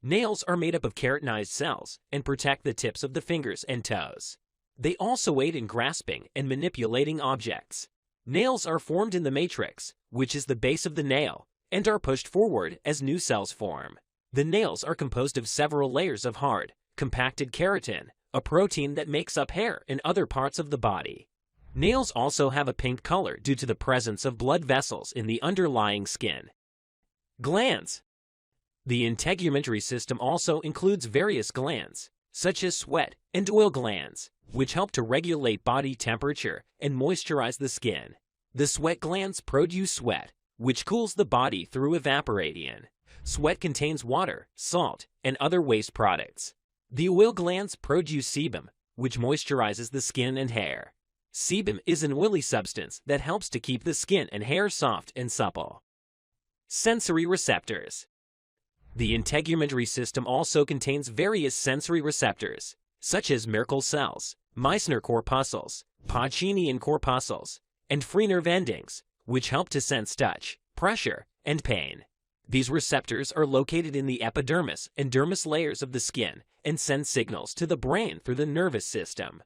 Nails are made up of keratinized cells and protect the tips of the fingers and toes. They also aid in grasping and manipulating objects. Nails are formed in the matrix, which is the base of the nail, and are pushed forward as new cells form. The nails are composed of several layers of hard, compacted keratin, a protein that makes up hair and other parts of the body. Nails also have a pink color due to the presence of blood vessels in the underlying skin. Glands. The integumentary system also includes various glands, such as sweat and oil glands, which help to regulate body temperature and moisturize the skin. The sweat glands produce sweat, which cools the body through evaporation. Sweat contains water, salt, and other waste products. The oil glands produce sebum, which moisturizes the skin and hair. Sebum is an oily substance that helps to keep the skin and hair soft and supple. Sensory receptors. The integumentary system also contains various sensory receptors, such as Merkel cells, Meissner corpuscles, Pacinian corpuscles, and free nerve endings, which help to sense touch, pressure, and pain. These receptors are located in the epidermis and dermis layers of the skin and send signals to the brain through the nervous system.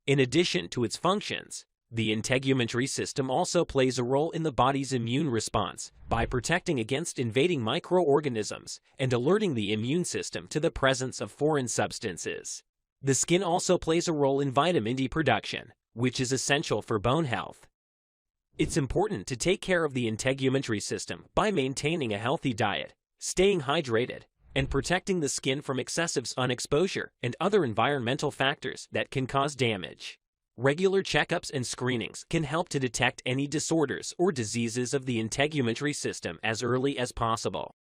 In addition to its functions, the integumentary system also plays a role in the body's immune response by protecting against invading microorganisms and alerting the immune system to the presence of foreign substances. The skin also plays a role in vitamin D production, which is essential for bone health. It's important to take care of the integumentary system by maintaining a healthy diet, staying hydrated, and protecting the skin from excessive sun exposure and other environmental factors that can cause damage. Regular checkups and screenings can help to detect any disorders or diseases of the integumentary system as early as possible.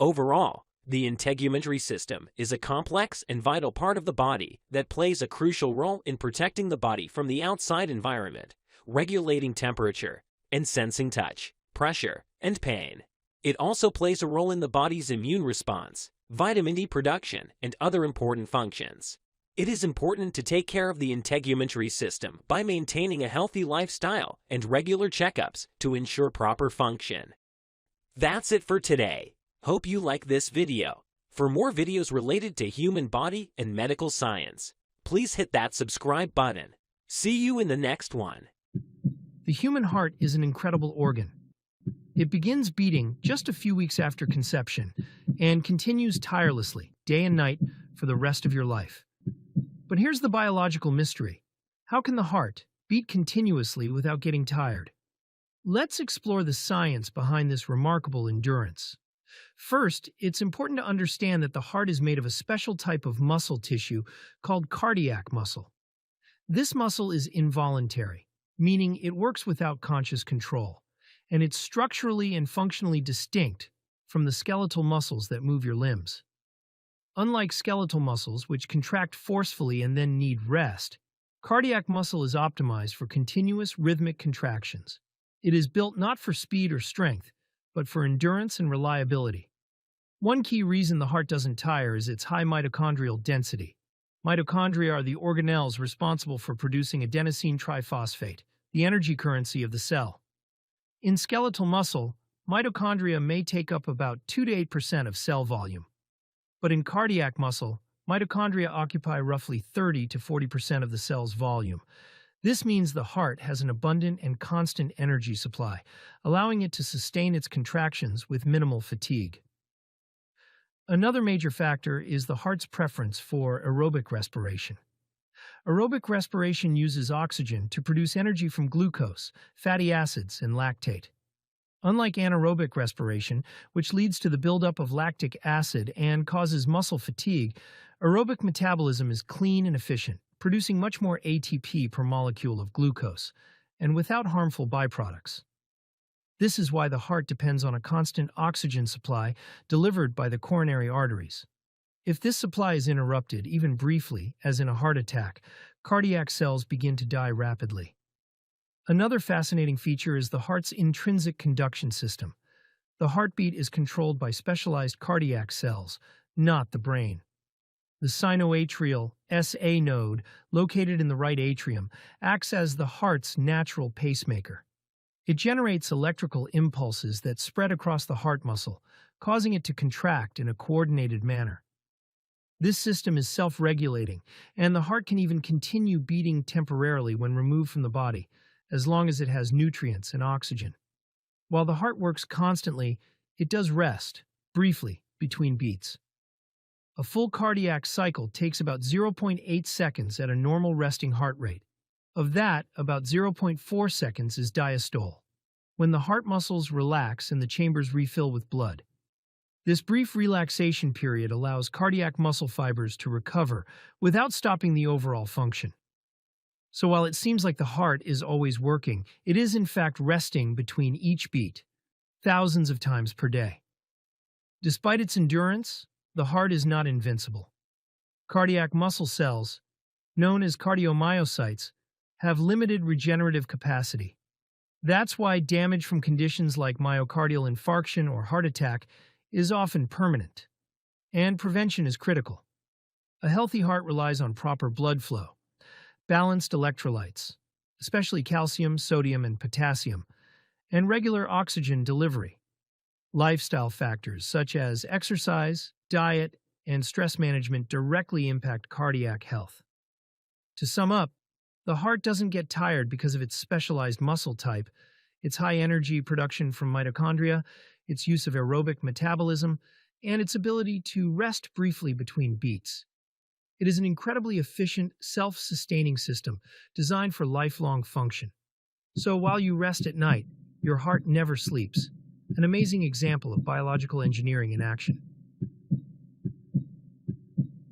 Overall, the integumentary system is a complex and vital part of the body that plays a crucial role in protecting the body from the outside environment, regulating temperature, and sensing touch, pressure, and pain. It also plays a role in the body's immune response, vitamin D production, and other important functions. It is important to take care of the integumentary system by maintaining a healthy lifestyle and regular checkups to ensure proper function. That's it for today. Hope you like this video. For more videos related to human body and medical science, please hit that subscribe button. See you in the next one. The human heart is an incredible organ. It begins beating just a few weeks after conception and continues tirelessly, day and night, for the rest of your life. But here's the biological mystery. How can the heart beat continuously without getting tired? Let's explore the science behind this remarkable endurance. First, it's important to understand that the heart is made of a special type of muscle tissue called cardiac muscle. This muscle is involuntary, meaning it works without conscious control, and it's structurally and functionally distinct from the skeletal muscles that move your limbs. Unlike skeletal muscles, which contract forcefully and then need rest, cardiac muscle is optimized for continuous rhythmic contractions. It is built not for speed or strength, but for endurance and reliability. One key reason the heart doesn't tire is its high mitochondrial density. Mitochondria are the organelles responsible for producing adenosine triphosphate, the energy currency of the cell. In skeletal muscle, mitochondria may take up about 2 to 8% of cell volume. But in cardiac muscle, mitochondria occupy roughly 30 to 40% of the cell's volume. This means the heart has an abundant and constant energy supply, allowing it to sustain its contractions with minimal fatigue. Another major factor is the heart's preference for aerobic respiration. Aerobic respiration uses oxygen to produce energy from glucose, fatty acids, and lactate. Unlike anaerobic respiration, which leads to the buildup of lactic acid and causes muscle fatigue, aerobic metabolism is clean and efficient, producing much more ATP per molecule of glucose, and without harmful byproducts. This is why the heart depends on a constant oxygen supply delivered by the coronary arteries. If this supply is interrupted, even briefly, as in a heart attack, cardiac cells begin to die rapidly. Another fascinating feature is the heart's intrinsic conduction system. The heartbeat is controlled by specialized cardiac cells, not the brain. The sinoatrial SA node, located in the right atrium, acts as the heart's natural pacemaker. It generates electrical impulses that spread across the heart muscle, causing it to contract in a coordinated manner. This system is self-regulating, and the heart can even continue beating temporarily when removed from the body, as long as it has nutrients and oxygen. While the heart works constantly, it does rest, briefly, between beats. A full cardiac cycle takes about 0.8 seconds at a normal resting heart rate. Of that, about 0.4 seconds is diastole, when the heart muscles relax and the chambers refill with blood. This brief relaxation period allows cardiac muscle fibers to recover without stopping the overall function. So while it seems like the heart is always working, it is in fact resting between each beat, thousands of times per day. Despite its endurance, the heart is not invincible. Cardiac muscle cells, known as cardiomyocytes, have limited regenerative capacity. That's why damage from conditions like myocardial infarction or heart attack is often permanent, and prevention is critical. A healthy heart relies on proper blood flow, balanced electrolytes, especially calcium, sodium, and potassium, and regular oxygen delivery. Lifestyle factors such as exercise, diet, and stress management directly impact cardiac health. To sum up, the heart doesn't get tired because of its specialized muscle type, its high energy production from mitochondria, its use of aerobic metabolism, and its ability to rest briefly between beats. It is an incredibly efficient, self-sustaining system designed for lifelong function. So while you rest at night, your heart never sleeps. An amazing example of biological engineering in action.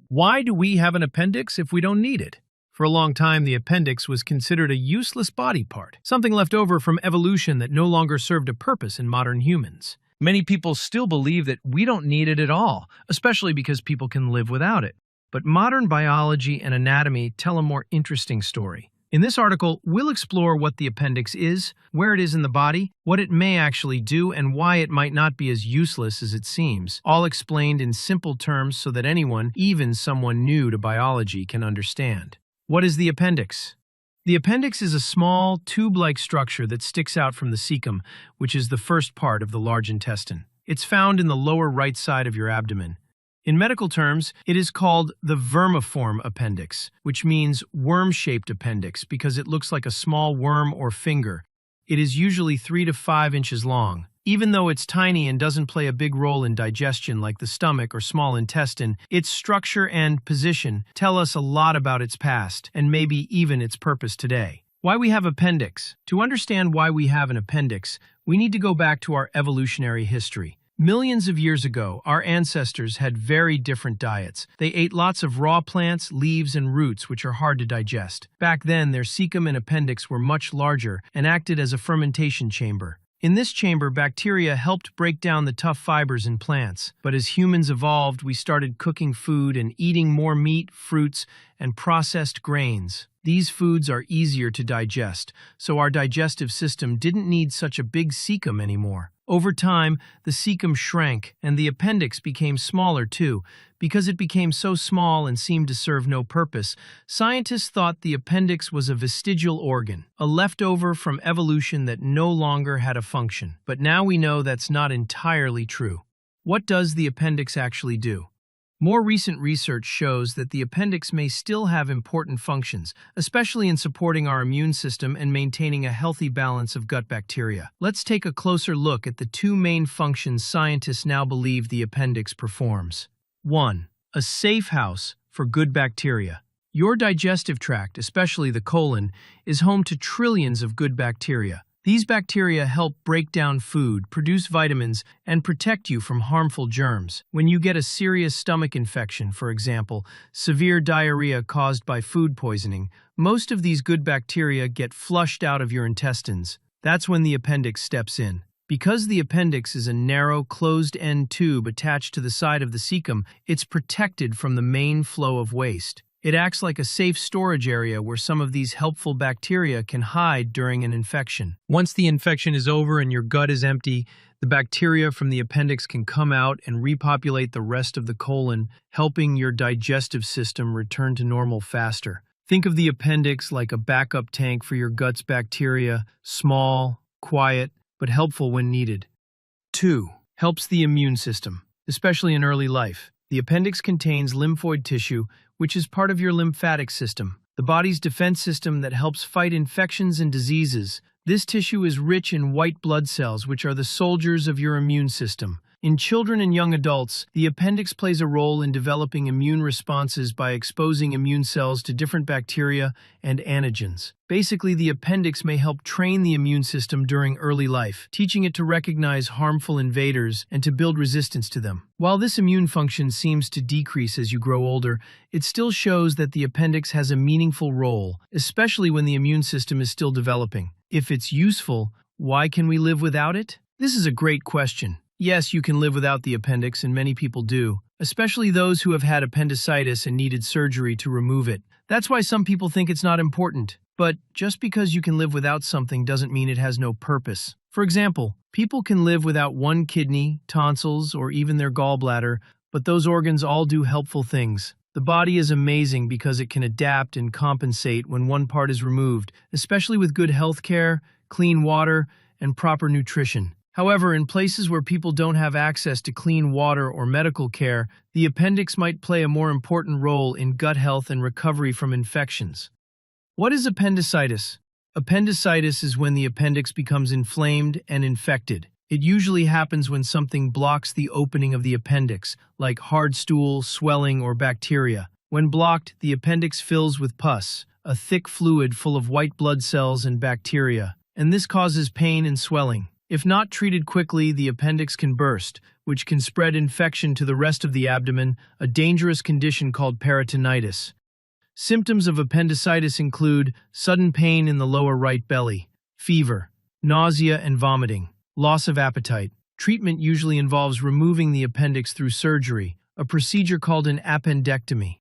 Why do we have an appendix if we don't need it? For a long time, the appendix was considered a useless body part, something left over from evolution that no longer served a purpose in modern humans. Many people still believe that we don't need it at all, especially because people can live without it. But modern biology and anatomy tell a more interesting story. In this article, we'll explore what the appendix is, where it is in the body, what it may actually do, and why it might not be as useless as it seems, all explained in simple terms so that anyone, even someone new to biology, can understand. What is the appendix? The appendix is a small, tube-like structure that sticks out from the cecum, which is the first part of the large intestine. It's found in the lower right side of your abdomen. In medical terms, it is called the vermiform appendix, which means worm-shaped appendix because it looks like a small worm or finger. It is usually 3 to 5 inches long. Even though it's tiny and doesn't play a big role in digestion like the stomach or small intestine, its structure and position tell us a lot about its past and maybe even its purpose today. Why we have appendix? To understand why we have an appendix, we need to go back to our evolutionary history. Millions of years ago, our ancestors had very different diets. They ate lots of raw plants, leaves, and roots, which are hard to digest. Back then, their cecum and appendix were much larger and acted as a fermentation chamber. In this chamber, bacteria helped break down the tough fibers in plants. But as humans evolved, we started cooking food and eating more meat, fruits, and processed grains. These foods are easier to digest, so our digestive system didn't need such a big cecum anymore. Over time, the cecum shrank, and the appendix became smaller too. Because it became so small and seemed to serve no purpose, scientists thought the appendix was a vestigial organ, a leftover from evolution that no longer had a function. But now we know that's not entirely true. What does the appendix actually do? More recent research shows that the appendix may still have important functions, especially in supporting our immune system and maintaining a healthy balance of gut bacteria. Let's take a closer look at the two main functions scientists now believe the appendix performs. 1. A safe house for good bacteria. Your digestive tract, especially the colon, is home to trillions of good bacteria. These bacteria help break down food, produce vitamins, and protect you from harmful germs. When you get a serious stomach infection, for example, severe diarrhea caused by food poisoning, most of these good bacteria get flushed out of your intestines. That's when the appendix steps in. Because the appendix is a narrow, closed-end tube attached to the side of the cecum, it's protected from the main flow of waste. It acts like a safe storage area where some of these helpful bacteria can hide during an infection. Once the infection is over and your gut is empty, the bacteria from the appendix can come out and repopulate the rest of the colon, helping your digestive system return to normal faster. Think of the appendix like a backup tank for your gut's bacteria, small, quiet, but helpful when needed. 2. Helps the immune system, especially in early life. The appendix contains lymphoid tissue, which is part of your lymphatic system, the body's defense system that helps fight infections and diseases. This tissue is rich in white blood cells, which are the soldiers of your immune system. In children and young adults, the appendix plays a role in developing immune responses by exposing immune cells to different bacteria and antigens. Basically, the appendix may help train the immune system during early life, teaching it to recognize harmful invaders and to build resistance to them. While this immune function seems to decrease as you grow older, it still shows that the appendix has a meaningful role, especially when the immune system is still developing. If it's useful, why can we live without it? This is a great question. Yes, you can live without the appendix, and many people do, especially those who have had appendicitis and needed surgery to remove it. That's why some people think it's not important. But just because you can live without something doesn't mean it has no purpose. For example, people can live without one kidney, tonsils, or even their gallbladder, but those organs all do helpful things. The body is amazing because it can adapt and compensate when one part is removed, especially with good health care, clean water, and proper nutrition. However, in places where people don't have access to clean water or medical care, the appendix might play a more important role in gut health and recovery from infections. What is appendicitis? Appendicitis is when the appendix becomes inflamed and infected. It usually happens when something blocks the opening of the appendix, like hard stool, swelling, or bacteria. When blocked, the appendix fills with pus, a thick fluid full of white blood cells and bacteria, and this causes pain and swelling. If not treated quickly, the appendix can burst, which can spread infection to the rest of the abdomen, a dangerous condition called peritonitis. Symptoms of appendicitis include sudden pain in the lower right belly, fever, nausea and vomiting, loss of appetite. Treatment usually involves removing the appendix through surgery, a procedure called an appendectomy.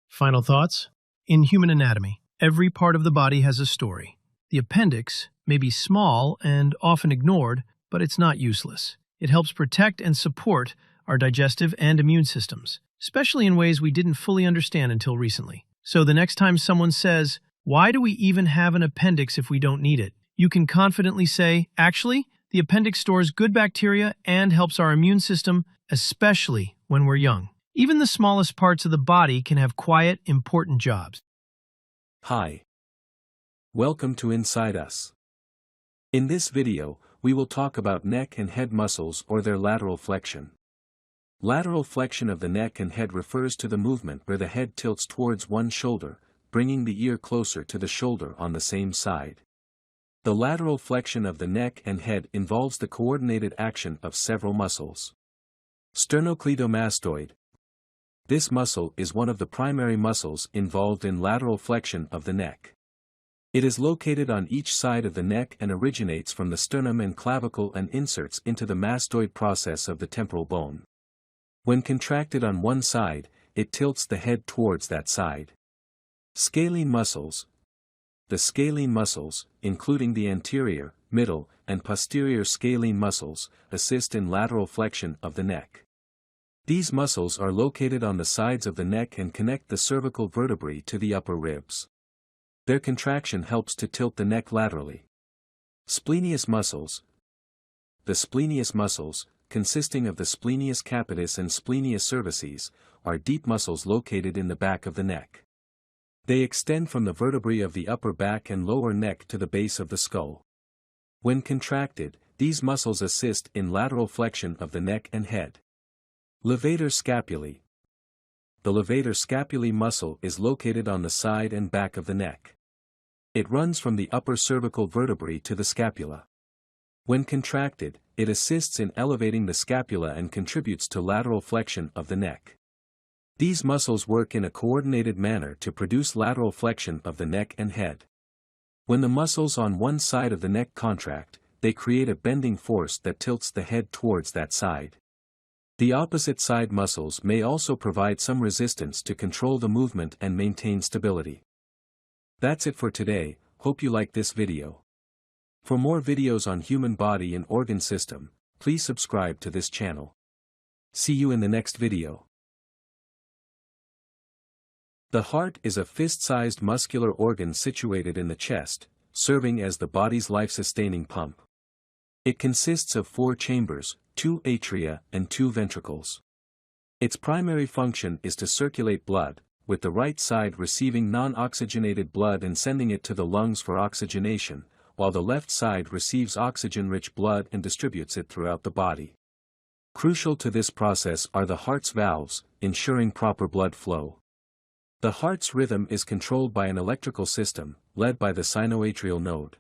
Final thoughts? In human anatomy, every part of the body has a story. The appendix may be small and often ignored, but it's not useless. It helps protect and support our digestive and immune systems, especially in ways we didn't fully understand until recently. So the next time someone says, "Why do we even have an appendix if we don't need it?" you can confidently say, "Actually, the appendix stores good bacteria and helps our immune system, especially when we're young." Even the smallest parts of the body can have quiet, important jobs. Hi. Welcome to Inside Us. In this video, we will talk about neck and head muscles or their lateral flexion. Lateral flexion of the neck and head refers to the movement where the head tilts towards one shoulder, bringing the ear closer to the shoulder on the same side. The lateral flexion of the neck and head involves the coordinated action of several muscles. Sternocleidomastoid. This muscle is one of the primary muscles involved in lateral flexion of the neck. It is located on each side of the neck and originates from the sternum and clavicle and inserts into the mastoid process of the temporal bone. When contracted on one side, it tilts the head towards that side. Scalene muscles. The scalene muscles, including the anterior, middle, and posterior scalene muscles, assist in lateral flexion of the neck. These muscles are located on the sides of the neck and connect the cervical vertebrae to the upper ribs. Their contraction helps to tilt the neck laterally. Splenius muscles. The splenius muscles, consisting of the splenius capitis and splenius cervicis, are deep muscles located in the back of the neck. They extend from the vertebrae of the upper back and lower neck to the base of the skull. When contracted, these muscles assist in lateral flexion of the neck and head. Levator scapulae. The levator scapulae muscle is located on the side and back of the neck. It runs from the upper cervical vertebrae to the scapula. When contracted, it assists in elevating the scapula and contributes to lateral flexion of the neck. These muscles work in a coordinated manner to produce lateral flexion of the neck and head. When the muscles on one side of the neck contract, they create a bending force that tilts the head towards that side. The opposite side muscles may also provide some resistance to control the movement and maintain stability. That's it for today. Hope you like this video. For more videos on human body and organ system, please subscribe to this channel. See you in the next video. The heart is a fist-sized muscular organ situated in the chest, serving as the body's life-sustaining pump. It consists of 4 chambers, 2 atria and 2 ventricles. Its primary function is to circulate blood, with the right side receiving non-oxygenated blood and sending it to the lungs for oxygenation, while the left side receives oxygen-rich blood and distributes it throughout the body. Crucial to this process are the heart's valves, ensuring proper blood flow. The heart's rhythm is controlled by an electrical system, led by the sinoatrial node.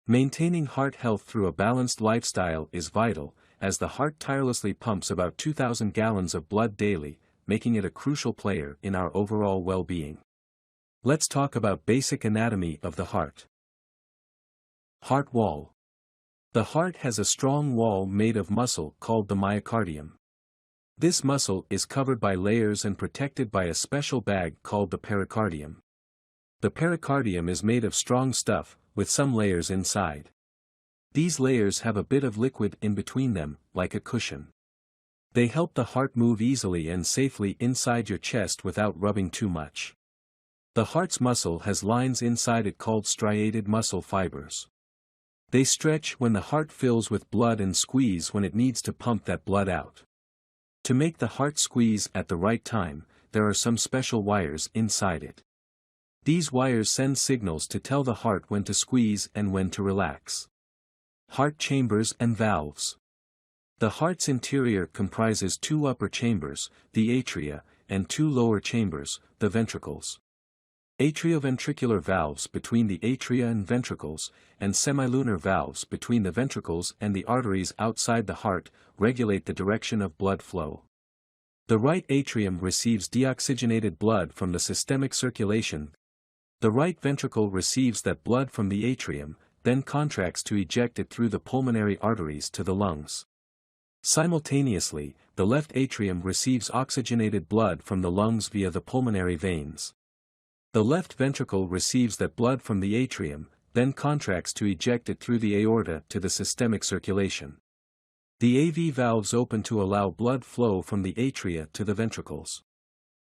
Maintaining heart health through a balanced lifestyle is vital, as the heart tirelessly pumps about 2,000 gallons of blood daily, making it a crucial player in our overall well-being. Let's talk about basic anatomy of the heart. Heart wall. The heart has a strong wall made of muscle called the myocardium. This muscle is covered by layers and protected by a special bag called the pericardium. The pericardium is made of strong stuff, with some layers inside. These layers have a bit of liquid in between them, like a cushion. They help the heart move easily and safely inside your chest without rubbing too much. The heart's muscle has lines inside it called striated muscle fibers. They stretch when the heart fills with blood and squeeze when it needs to pump that blood out. To make the heart squeeze at the right time, there are some special wires inside it. These wires send signals to tell the heart when to squeeze and when to relax. Heart chambers and valves. The heart's interior comprises 2 upper chambers, the atria, and 2 lower chambers, the ventricles. Atrioventricular valves between the atria and ventricles, and semilunar valves between the ventricles and the arteries outside the heart, regulate the direction of blood flow. The right atrium receives deoxygenated blood from the systemic circulation. The right ventricle receives that blood from the atrium, then contracts to eject it through the pulmonary arteries to the lungs. Simultaneously, the left atrium receives oxygenated blood from the lungs via the pulmonary veins. The left ventricle receives that blood from the atrium, then contracts to eject it through the aorta to the systemic circulation. The AV valves open to allow blood flow from the atria to the ventricles.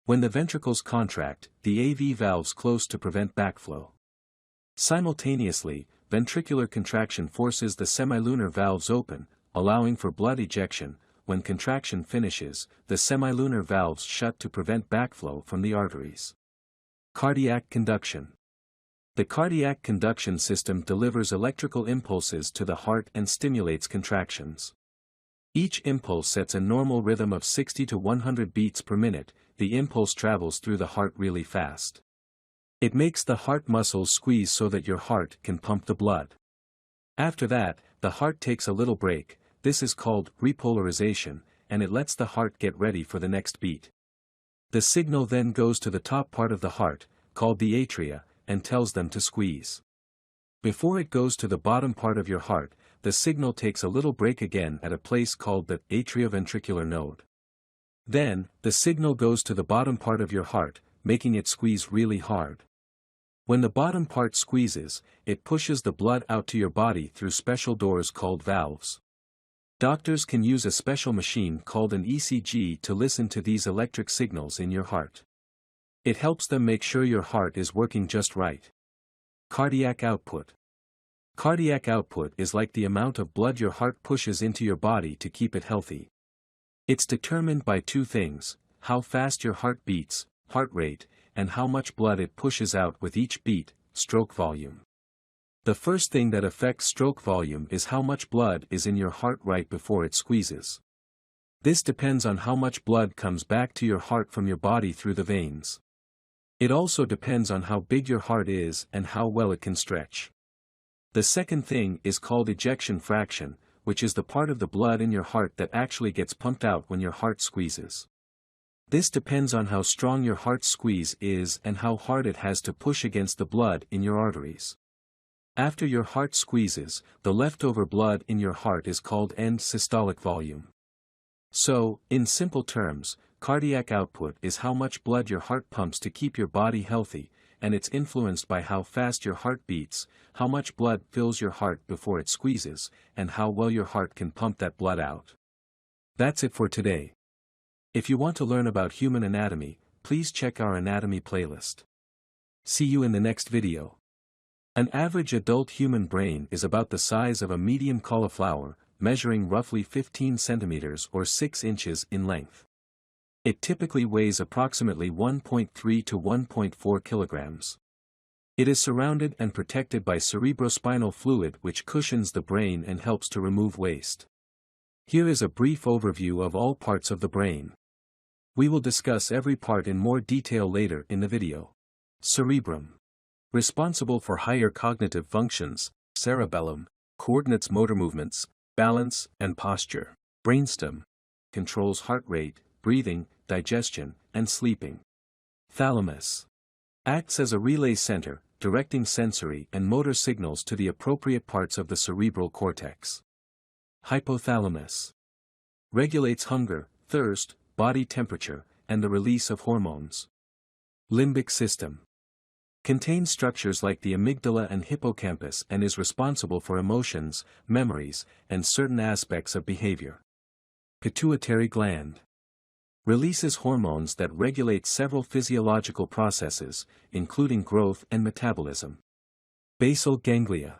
When the ventricles contract, the AV valves close to prevent backflow. Simultaneously, ventricular contraction forces the semilunar valves open, allowing for blood ejection. When contraction finishes, the semilunar valves shut to prevent backflow from the arteries. Cardiac conduction. The cardiac conduction system delivers electrical impulses to the heart and stimulates contractions. Each impulse sets a normal rhythm of 60 to 100 beats per minute. The impulse travels through the heart really fast. It makes the heart muscles squeeze so that your heart can pump the blood. After that, the heart takes a little break. This is called repolarization, and it lets the heart get ready for the next beat. The signal then goes to the top part of the heart, called the atria, and tells them to squeeze. Before it goes to the bottom part of your heart, the signal takes a little break again at a place called the atrioventricular node. Then, the signal goes to the bottom part of your heart, making it squeeze really hard. When the bottom part squeezes, it pushes the blood out to your body through special doors called valves. Doctors can use a special machine called an ECG to listen to these electric signals in your heart. It helps them make sure your heart is working just right. Cardiac output. Cardiac output is like the amount of blood your heart pushes into your body to keep it healthy. It's determined by 2 things: how fast your heart beats, heart rate, and how much blood it pushes out with each beat, stroke volume. The first thing that affects stroke volume is how much blood is in your heart right before it squeezes. This depends on how much blood comes back to your heart from your body through the veins. It also depends on how big your heart is and how well it can stretch. The second thing is called ejection fraction, which is the part of the blood in your heart that actually gets pumped out when your heart squeezes. This depends on how strong your heart's squeeze is and how hard it has to push against the blood in your arteries. After your heart squeezes, the leftover blood in your heart is called end systolic volume. So, in simple terms, cardiac output is how much blood your heart pumps to keep your body healthy, and it's influenced by how fast your heart beats, how much blood fills your heart before it squeezes, and how well your heart can pump that blood out. That's it for today. If you want to learn about human anatomy, please check our anatomy playlist. See you in the next video. An average adult human brain is about the size of a medium cauliflower, measuring roughly 15 centimeters or 6 inches in length. It typically weighs approximately 1.3 to 1.4 kilograms. It is surrounded and protected by cerebrospinal fluid which cushions the brain and helps to remove waste. Here is a brief overview of all parts of the brain. We will discuss every part in more detail later in the video. Cerebrum. Responsible for higher cognitive functions, cerebellum, coordinates motor movements, balance, and posture. Brainstem. Controls heart rate, breathing, digestion, and sleeping. Thalamus. Acts as a relay center, directing sensory and motor signals to the appropriate parts of the cerebral cortex. Hypothalamus. Regulates hunger, thirst, body temperature, and the release of hormones. Limbic system. Contains structures like the amygdala and hippocampus and is responsible for emotions, memories, and certain aspects of behavior. Pituitary gland. Releases hormones that regulate several physiological processes, including growth and metabolism. Basal ganglia.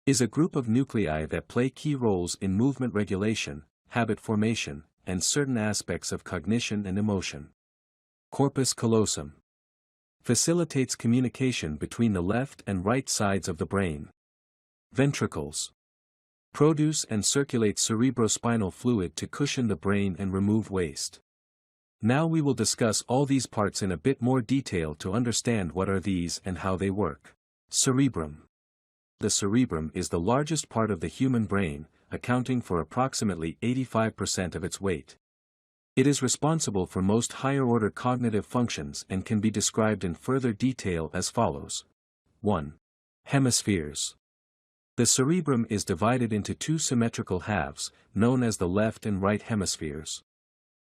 Is a group of nuclei that play key roles in movement regulation, habit formation, and certain aspects of cognition and emotion. Corpus callosum. Facilitates communication between the left and right sides of the brain. Ventricles. Produce and circulate cerebrospinal fluid to cushion the brain and remove waste. Now we will discuss all these parts in a bit more detail to understand what are these and how they work. Cerebrum. The cerebrum is the largest part of the human brain, accounting for approximately 85% of its weight. It is responsible for most higher-order cognitive functions and can be described in further detail as follows. 1. Hemispheres. The cerebrum is divided into two symmetrical halves, known as the left and right hemispheres.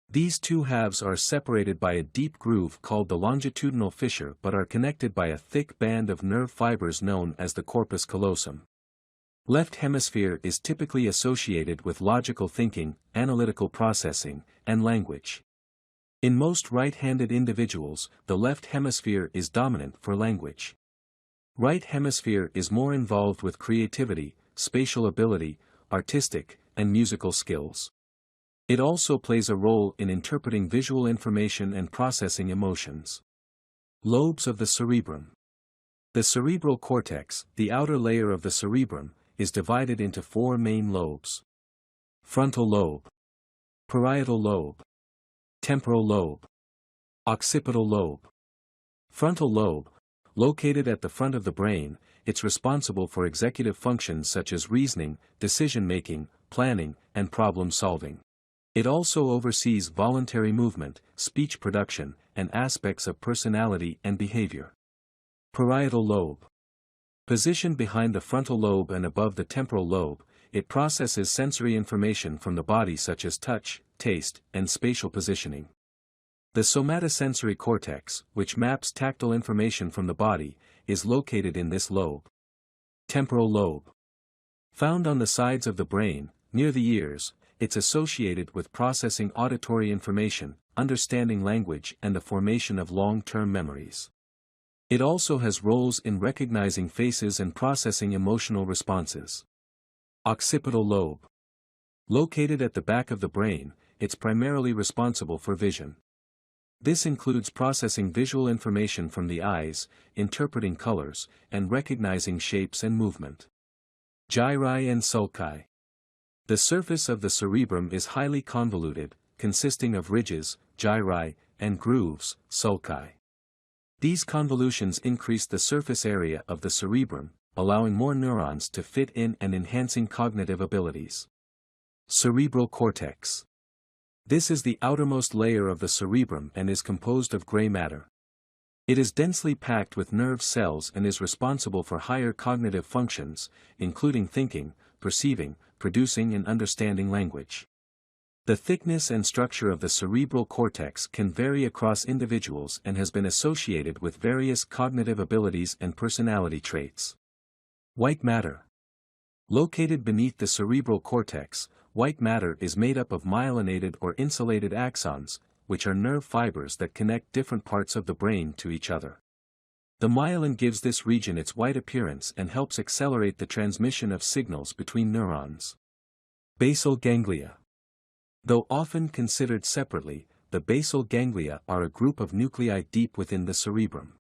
These two halves are separated by a deep groove called the longitudinal fissure but are connected by a thick band of nerve fibers known as the corpus callosum. Left hemisphere is typically associated with logical thinking, analytical processing, and language. In most right-handed individuals, the left hemisphere is dominant for language. Right hemisphere is more involved with creativity, spatial ability, artistic, and musical skills. It also plays a role in interpreting visual information and processing emotions. Lobes of the cerebrum. The cerebral cortex, the outer layer of the cerebrum, is divided into four main lobes. Frontal lobe. Parietal lobe. Temporal lobe. Occipital lobe. Frontal lobe, located at the front of the brain, it's responsible for executive functions such as reasoning, decision-making, planning, and problem-solving. It also oversees voluntary movement, speech production, and aspects of personality and behavior. Parietal lobe. Positioned behind the frontal lobe and above the temporal lobe, it processes sensory information from the body such as touch, taste, and spatial positioning. The somatosensory cortex, which maps tactile information from the body, is located in this lobe. Temporal lobe. Found on the sides of the brain, near the ears, it's associated with processing auditory information, understanding language, and the formation of long-term memories. It also has roles in recognizing faces and processing emotional responses. Occipital lobe. Located at the back of the brain, it's primarily responsible for vision. This includes processing visual information from the eyes, interpreting colors, and recognizing shapes and movement. Gyri and sulci. The surface of the cerebrum is highly convoluted, consisting of ridges, gyri, and grooves, sulci. These convolutions increase the surface area of the cerebrum, allowing more neurons to fit in and enhancing cognitive abilities. Cerebral cortex. This is the outermost layer of the cerebrum and is composed of gray matter. It is densely packed with nerve cells and is responsible for higher cognitive functions, including thinking, perceiving, producing and understanding language. The thickness and structure of the cerebral cortex can vary across individuals and has been associated with various cognitive abilities and personality traits. White matter. Located beneath the cerebral cortex, white matter is made up of myelinated or insulated axons, which are nerve fibers that connect different parts of the brain to each other. The myelin gives this region its white appearance and helps accelerate the transmission of signals between neurons. Basal ganglia. Though often considered separately, the basal ganglia are a group of nuclei deep within the cerebrum.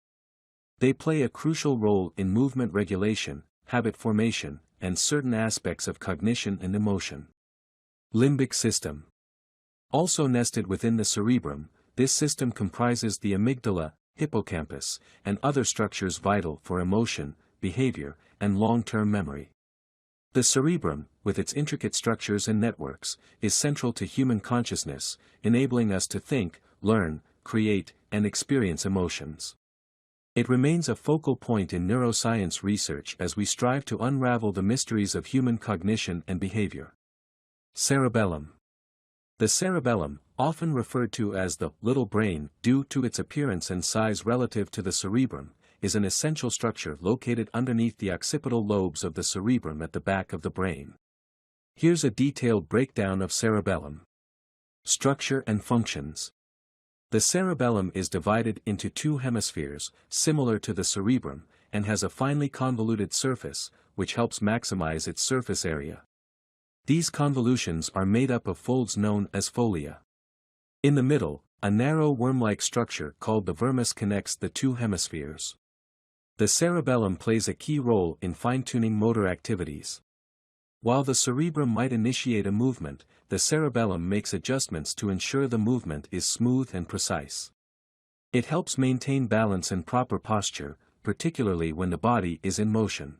They play a crucial role in movement regulation, habit formation, and certain aspects of cognition and emotion. Limbic system. Also nested within the cerebrum, this system comprises the amygdala, hippocampus, and other structures vital for emotion, behavior, and long-term memory. The cerebrum, with its intricate structures and networks, is central to human consciousness, enabling us to think, learn, create, and experience emotions. It remains a focal point in neuroscience research as we strive to unravel the mysteries of human cognition and behavior. Cerebellum. The cerebellum, often referred to as the little brain due to its appearance and size relative to the cerebrum, is an essential structure located underneath the occipital lobes of the cerebrum at the back of the brain. Here's a detailed breakdown of cerebellum. Structure and functions. The cerebellum is divided into two hemispheres, similar to the cerebrum, and has a finely convoluted surface, which helps maximize its surface area. These convolutions are made up of folds known as folia. In the middle, a narrow worm-like structure called the vermis connects the two hemispheres. The cerebellum plays a key role in fine-tuning motor activities. While the cerebrum might initiate a movement, the cerebellum makes adjustments to ensure the movement is smooth and precise. It helps maintain balance and proper posture, particularly when the body is in motion.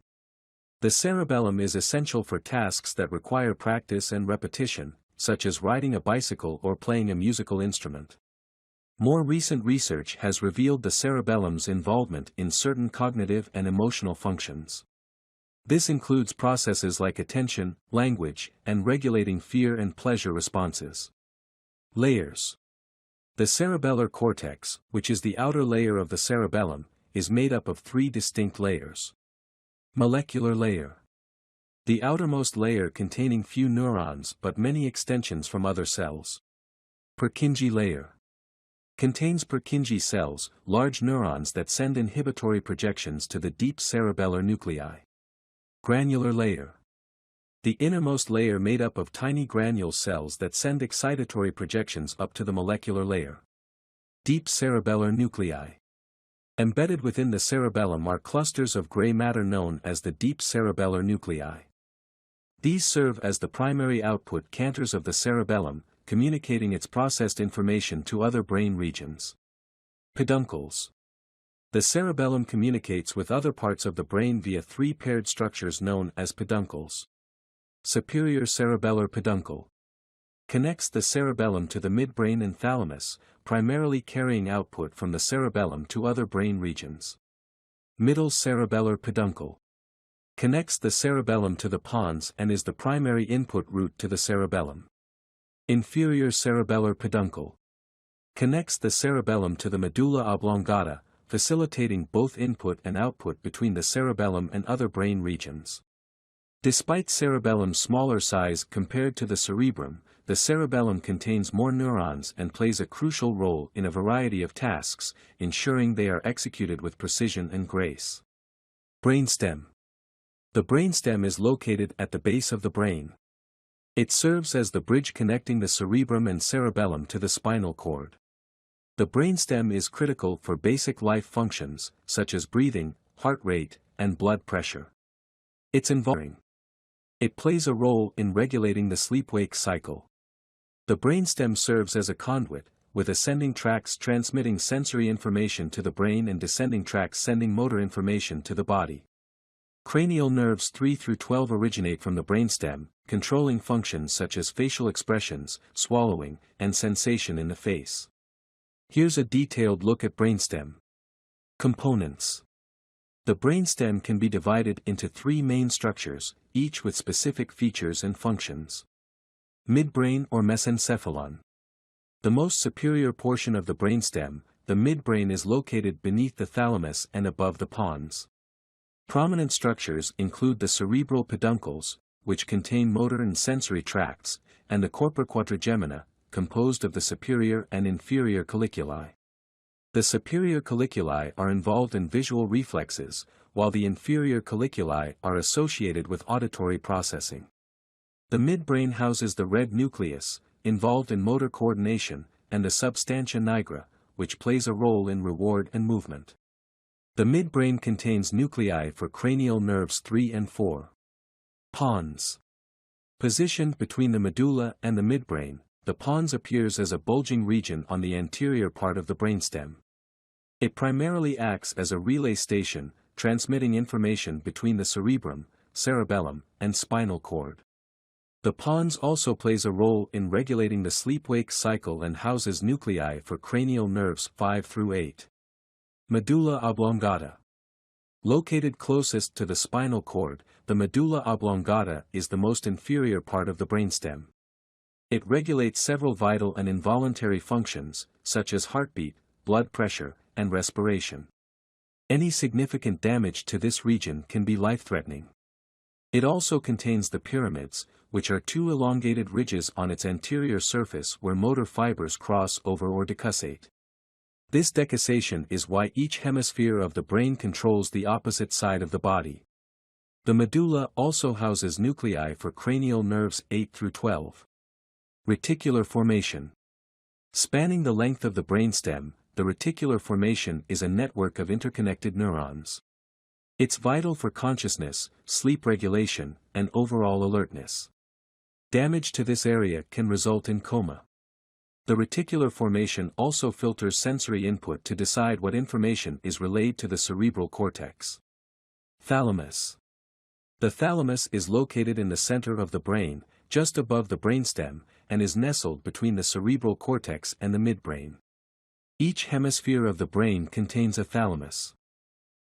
The cerebellum is essential for tasks that require practice and repetition, such as riding a bicycle or playing a musical instrument. More recent research has revealed the cerebellum's involvement in certain cognitive and emotional functions. This includes processes like attention, language, and regulating fear and pleasure responses. Layers. The cerebellar cortex, which is the outer layer of the cerebellum, is made up of three distinct layers. Molecular layer. The outermost layer containing few neurons but many extensions from other cells. Purkinje layer. Contains Purkinje cells, large neurons that send inhibitory projections to the deep cerebellar nuclei. Granular layer. The innermost layer made up of tiny granule cells that send excitatory projections up to the molecular layer. Deep cerebellar nuclei. Embedded within the cerebellum are clusters of gray matter known as the deep cerebellar nuclei. These serve as the primary output cantors of the cerebellum, communicating its processed information to other brain regions. Peduncles. The cerebellum communicates with other parts of the brain via three paired structures known as peduncles. Superior cerebellar peduncle. Connects the cerebellum to the midbrain and thalamus, primarily carrying output from the cerebellum to other brain regions. Middle cerebellar peduncle. Connects the cerebellum to the pons and is the primary input route to the cerebellum. Inferior cerebellar peduncle. Connects the cerebellum to the medulla oblongata, facilitating both input and output between the cerebellum and other brain regions. Despite cerebellum's smaller size compared to the cerebrum, the cerebellum contains more neurons and plays a crucial role in a variety of tasks, ensuring they are executed with precision and grace. Brainstem. The brainstem is located at the base of the brain. It serves as the bridge connecting the cerebrum and cerebellum to the spinal cord. The brainstem is critical for basic life functions, such as breathing, heart rate, and blood pressure. It's involving. It plays a role in regulating the sleep-wake cycle. The brainstem serves as a conduit, with ascending tracts transmitting sensory information to the brain and descending tracts sending motor information to the body. Cranial nerves 3 through 12 originate from the brainstem, controlling functions such as facial expressions, swallowing, and sensation in the face. Here's a detailed look at brainstem. Components. The brainstem can be divided into three main structures, each with specific features and functions. Midbrain or mesencephalon. The most superior portion of the brainstem, the midbrain, is located beneath the thalamus and above the pons. Prominent structures include the cerebral peduncles, which contain motor and sensory tracts, and the corpora quadrigemina, composed of the superior and inferior colliculi. The superior colliculi are involved in visual reflexes, while the inferior colliculi are associated with auditory processing. The midbrain houses the red nucleus, involved in motor coordination, and the substantia nigra, which plays a role in reward and movement. The midbrain contains nuclei for cranial nerves 3 and 4. Pons. Positioned between the medulla and the midbrain, the pons appears as a bulging region on the anterior part of the brainstem. It primarily acts as a relay station, transmitting information between the cerebrum, cerebellum, and spinal cord. The pons also plays a role in regulating the sleep-wake cycle and houses nuclei for cranial nerves 5 through 8. Medulla oblongata. Located closest to the spinal cord, the medulla oblongata is the most inferior part of the brainstem. It regulates several vital and involuntary functions, such as heartbeat, blood pressure, and respiration. Any significant damage to this region can be life-threatening. It also contains the pyramids, which are two elongated ridges on its anterior surface where motor fibers cross over or decussate. This decussation is why each hemisphere of the brain controls the opposite side of the body. The medulla also houses nuclei for cranial nerves 8 through 12. Reticular formation. Spanning the length of the brainstem, the reticular formation is a network of interconnected neurons. It's vital for consciousness, sleep regulation, and overall alertness. Damage to this area can result in coma. The reticular formation also filters sensory input to decide what information is relayed to the cerebral cortex. Thalamus. The thalamus is located in the center of the brain, just above the brainstem, and is nestled between the cerebral cortex and the midbrain. Each hemisphere of the brain contains a thalamus.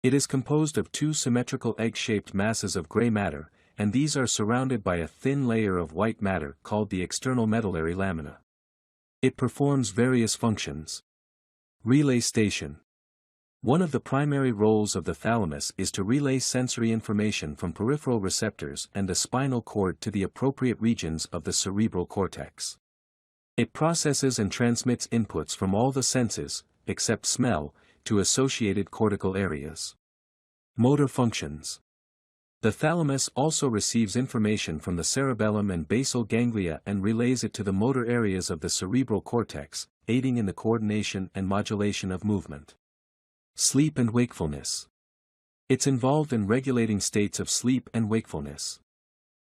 It is composed of two symmetrical egg-shaped masses of gray matter, and these are surrounded by a thin layer of white matter called the external medullary lamina. It performs various functions. Relay station. One of the primary roles of the thalamus is to relay sensory information from peripheral receptors and the spinal cord to the appropriate regions of the cerebral cortex. It processes and transmits inputs from all the senses, except smell, to associated cortical areas. Motor functions. The thalamus also receives information from the cerebellum and basal ganglia and relays it to the motor areas of the cerebral cortex, aiding in the coordination and modulation of movement. Sleep and wakefulness. It's involved in regulating states of sleep and wakefulness.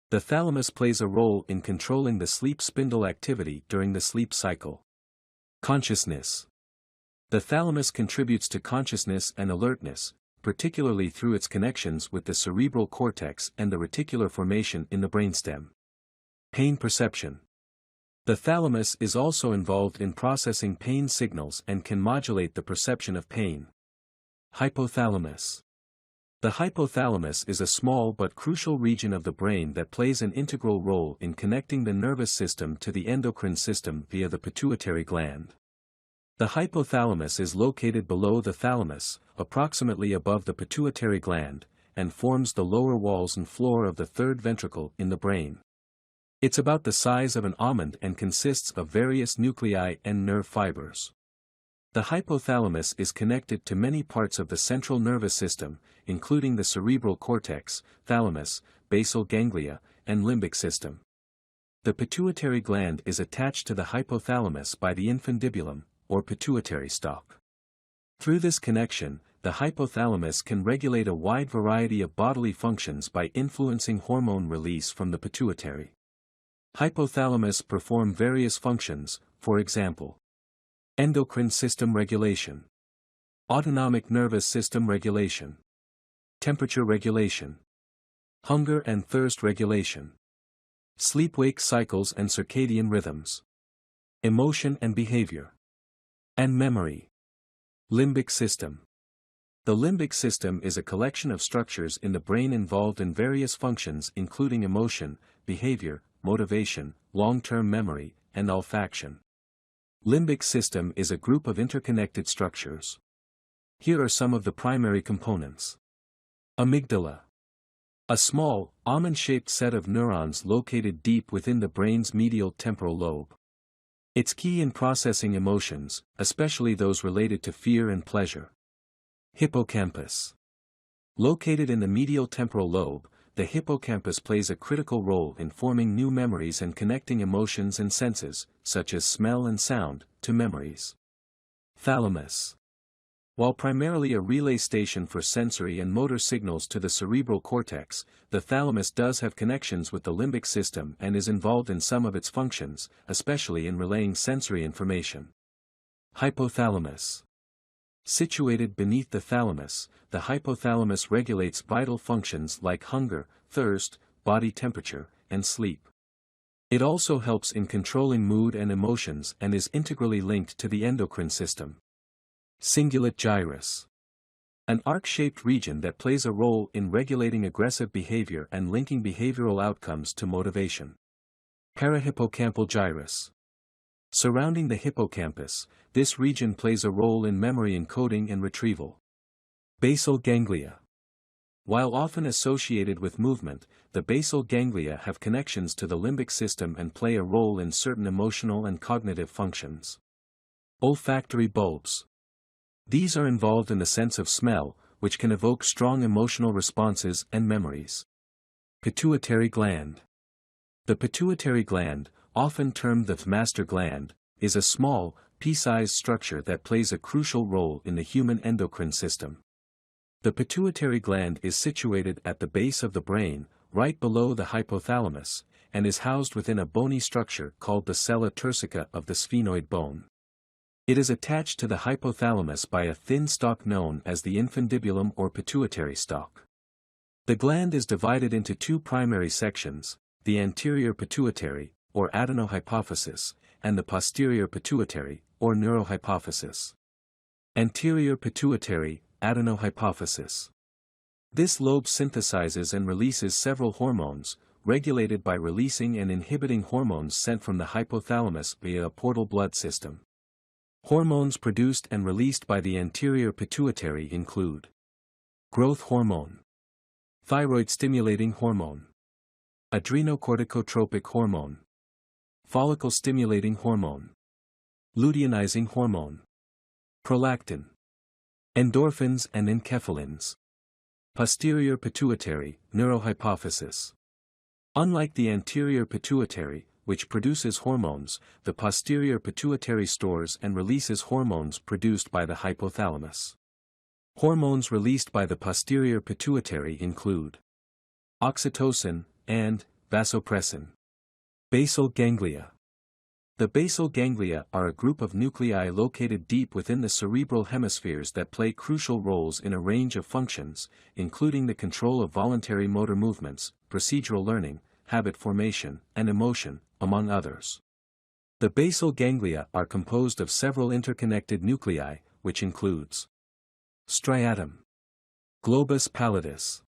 The thalamus plays a role in controlling the sleep spindle activity during the sleep cycle. Consciousness. The thalamus contributes to consciousness and alertness, particularly through its connections with the cerebral cortex and the reticular formation in the brainstem. Pain perception. The thalamus is also involved in processing pain signals and can modulate the perception of pain. Hypothalamus. The hypothalamus is a small but crucial region of the brain that plays an integral role in connecting the nervous system to the endocrine system via the pituitary gland. The hypothalamus is located below the thalamus, approximately above the pituitary gland, and forms the lower walls and floor of the third ventricle in the brain. It's about the size of an almond and consists of various nuclei and nerve fibers. The hypothalamus is connected to many parts of the central nervous system, including the cerebral cortex, thalamus, basal ganglia, and limbic system. The pituitary gland is attached to the hypothalamus by the infundibulum, or pituitary stalk. Through this connection, the hypothalamus can regulate a wide variety of bodily functions by influencing hormone release from the pituitary. Hypothalamus perform various functions, for example, endocrine system regulation, autonomic nervous system regulation, temperature regulation, hunger and thirst regulation, sleep-wake cycles and circadian rhythms, emotion and behavior, and memory. Limbic system. The limbic system is a collection of structures in the brain involved in various functions including emotion, behavior, motivation, long-term memory, and olfaction. Limbic system is a group of interconnected structures. Here are some of the primary components. Amygdala. A small, almond-shaped set of neurons located deep within the brain's medial temporal lobe. It's key in processing emotions, especially those related to fear and pleasure. Hippocampus. Located in the medial temporal lobe, the hippocampus plays a critical role in forming new memories and connecting emotions and senses, such as smell and sound, to memories. Thalamus. While primarily a relay station for sensory and motor signals to the cerebral cortex, the thalamus does have connections with the limbic system and is involved in some of its functions, especially in relaying sensory information. Hypothalamus. Situated beneath the thalamus, the hypothalamus regulates vital functions like hunger, thirst, body temperature, and sleep. It also helps in controlling mood and emotions and is integrally linked to the endocrine system. Cingulate gyrus. An arc-shaped region that plays a role in regulating aggressive behavior and linking behavioral outcomes to motivation. Parahippocampal gyrus. Surrounding the hippocampus, this region plays a role in memory encoding and retrieval. Basal ganglia. While often associated with movement, the basal ganglia have connections to the limbic system and play a role in certain emotional and cognitive functions. Olfactory bulbs. These are involved in the sense of smell, which can evoke strong emotional responses and memories. Pituitary gland. The pituitary gland, often termed the master gland, is a small, pea-sized structure that plays a crucial role in the human endocrine system. The pituitary gland is situated at the base of the brain, right below the hypothalamus, and is housed within a bony structure called the sella turcica of the sphenoid bone. It is attached to the hypothalamus by a thin stalk known as the infundibulum or pituitary stalk. The gland is divided into two primary sections, the anterior pituitary, or adenohypophysis, and the posterior pituitary, or neurohypophysis. Anterior pituitary, adenohypophysis. This lobe synthesizes and releases several hormones, regulated by releasing and inhibiting hormones sent from the hypothalamus via a portal blood system. Hormones produced and released by the anterior pituitary include growth hormone, thyroid-stimulating hormone, adrenocorticotropic hormone, follicle-stimulating hormone, luteinizing hormone, prolactin, endorphins and enkephalins. Posterior pituitary, neurohypophysis. Unlike the anterior pituitary, which produces hormones, the posterior pituitary stores and releases hormones produced by the hypothalamus. Hormones released by the posterior pituitary include oxytocin and vasopressin. Basal ganglia. The basal ganglia are a group of nuclei located deep within the cerebral hemispheres that play crucial roles in a range of functions, including the control of voluntary motor movements, procedural learning, habit formation, and emotion, among others. The basal ganglia are composed of several interconnected nuclei, which includes striatum, globus pallidus,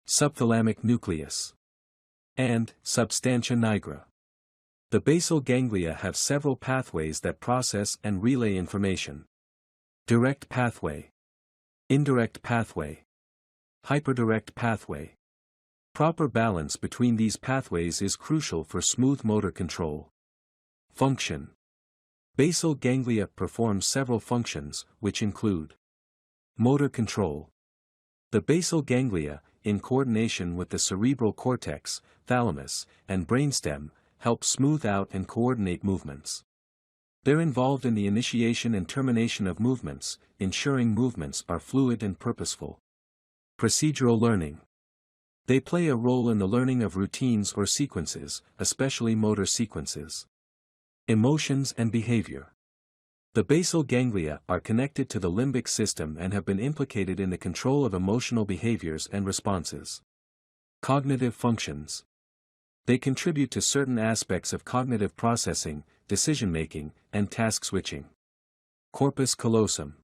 subthalamic nucleus, and substantia nigra. The basal ganglia have several pathways that process and relay information. Direct pathway, indirect pathway, hyperdirect pathway. Proper balance between these pathways is crucial for smooth motor control. Function. Basal ganglia perform several functions, which include motor control. The basal ganglia, in coordination with the cerebral cortex, thalamus, and brainstem, help smooth out and coordinate movements. They're involved in the initiation and termination of movements, ensuring movements are fluid and purposeful. Procedural learning. They play a role in the learning of routines or sequences, especially motor sequences. Emotions and behavior. The basal ganglia are connected to the limbic system and have been implicated in the control of emotional behaviors and responses. Cognitive functions. They contribute to certain aspects of cognitive processing, decision-making, and task switching. Corpus callosum.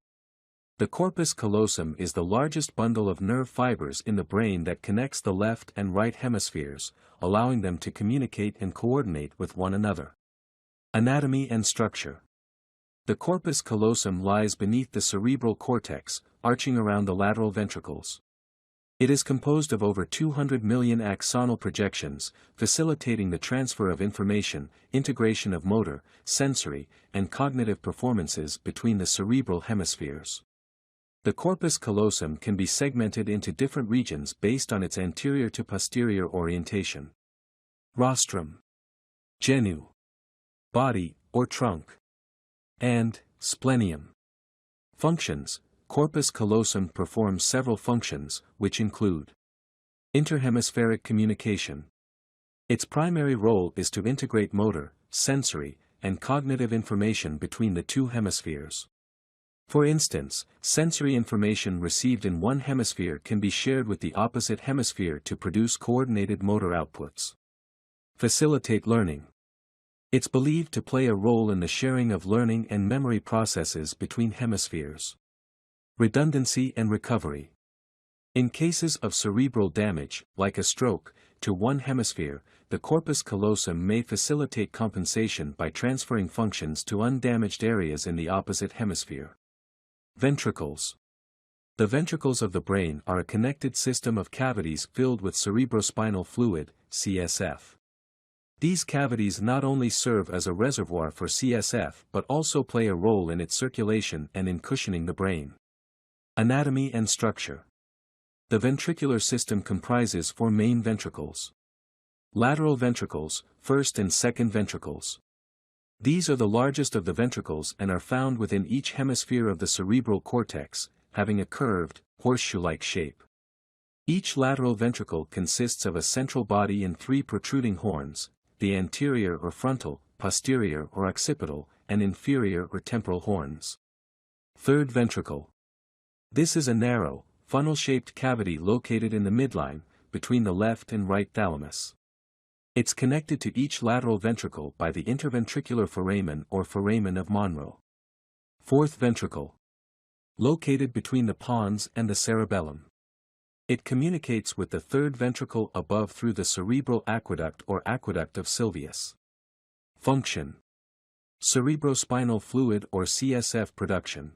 The corpus callosum is the largest bundle of nerve fibers in the brain that connects the left and right hemispheres, allowing them to communicate and coordinate with one another. Anatomy and structure. The corpus callosum lies beneath the cerebral cortex, arching around the lateral ventricles. It is composed of over 200 million axonal projections, facilitating the transfer of information, integration of motor, sensory, and cognitive performances between the cerebral hemispheres. The corpus callosum can be segmented into different regions based on its anterior to posterior orientation. Rostrum, genu, body or trunk, and splenium. Functions. Corpus callosum performs several functions, which include interhemispheric communication. Its primary role is to integrate motor, sensory, and cognitive information between the two hemispheres. For instance, sensory information received in one hemisphere can be shared with the opposite hemisphere to produce coordinated motor outputs. Facilitate learning. It's believed to play a role in the sharing of learning and memory processes between hemispheres. Redundancy and recovery. In cases of cerebral damage, like a stroke, to one hemisphere, the corpus callosum may facilitate compensation by transferring functions to undamaged areas in the opposite hemisphere. Ventricles. The ventricles of the brain are a connected system of cavities filled with cerebrospinal fluid, CSF. These cavities not only serve as a reservoir for CSF but also play a role in its circulation and in cushioning the brain. Anatomy and structure. The ventricular system comprises four main ventricles. Lateral ventricles, first and second ventricles. These are the largest of the ventricles and are found within each hemisphere of the cerebral cortex, having a curved, horseshoe-like shape. Each lateral ventricle consists of a central body and three protruding horns, the anterior or frontal, posterior or occipital, and inferior or temporal horns. Third ventricle. This is a narrow, funnel-shaped cavity located in the midline, between the left and right thalamus. It's connected to each lateral ventricle by the interventricular foramen or foramen of Monro. Fourth ventricle. Located between the pons and the cerebellum. It communicates with the third ventricle above through the cerebral aqueduct or aqueduct of Sylvius. Function. Cerebrospinal fluid or CSF production.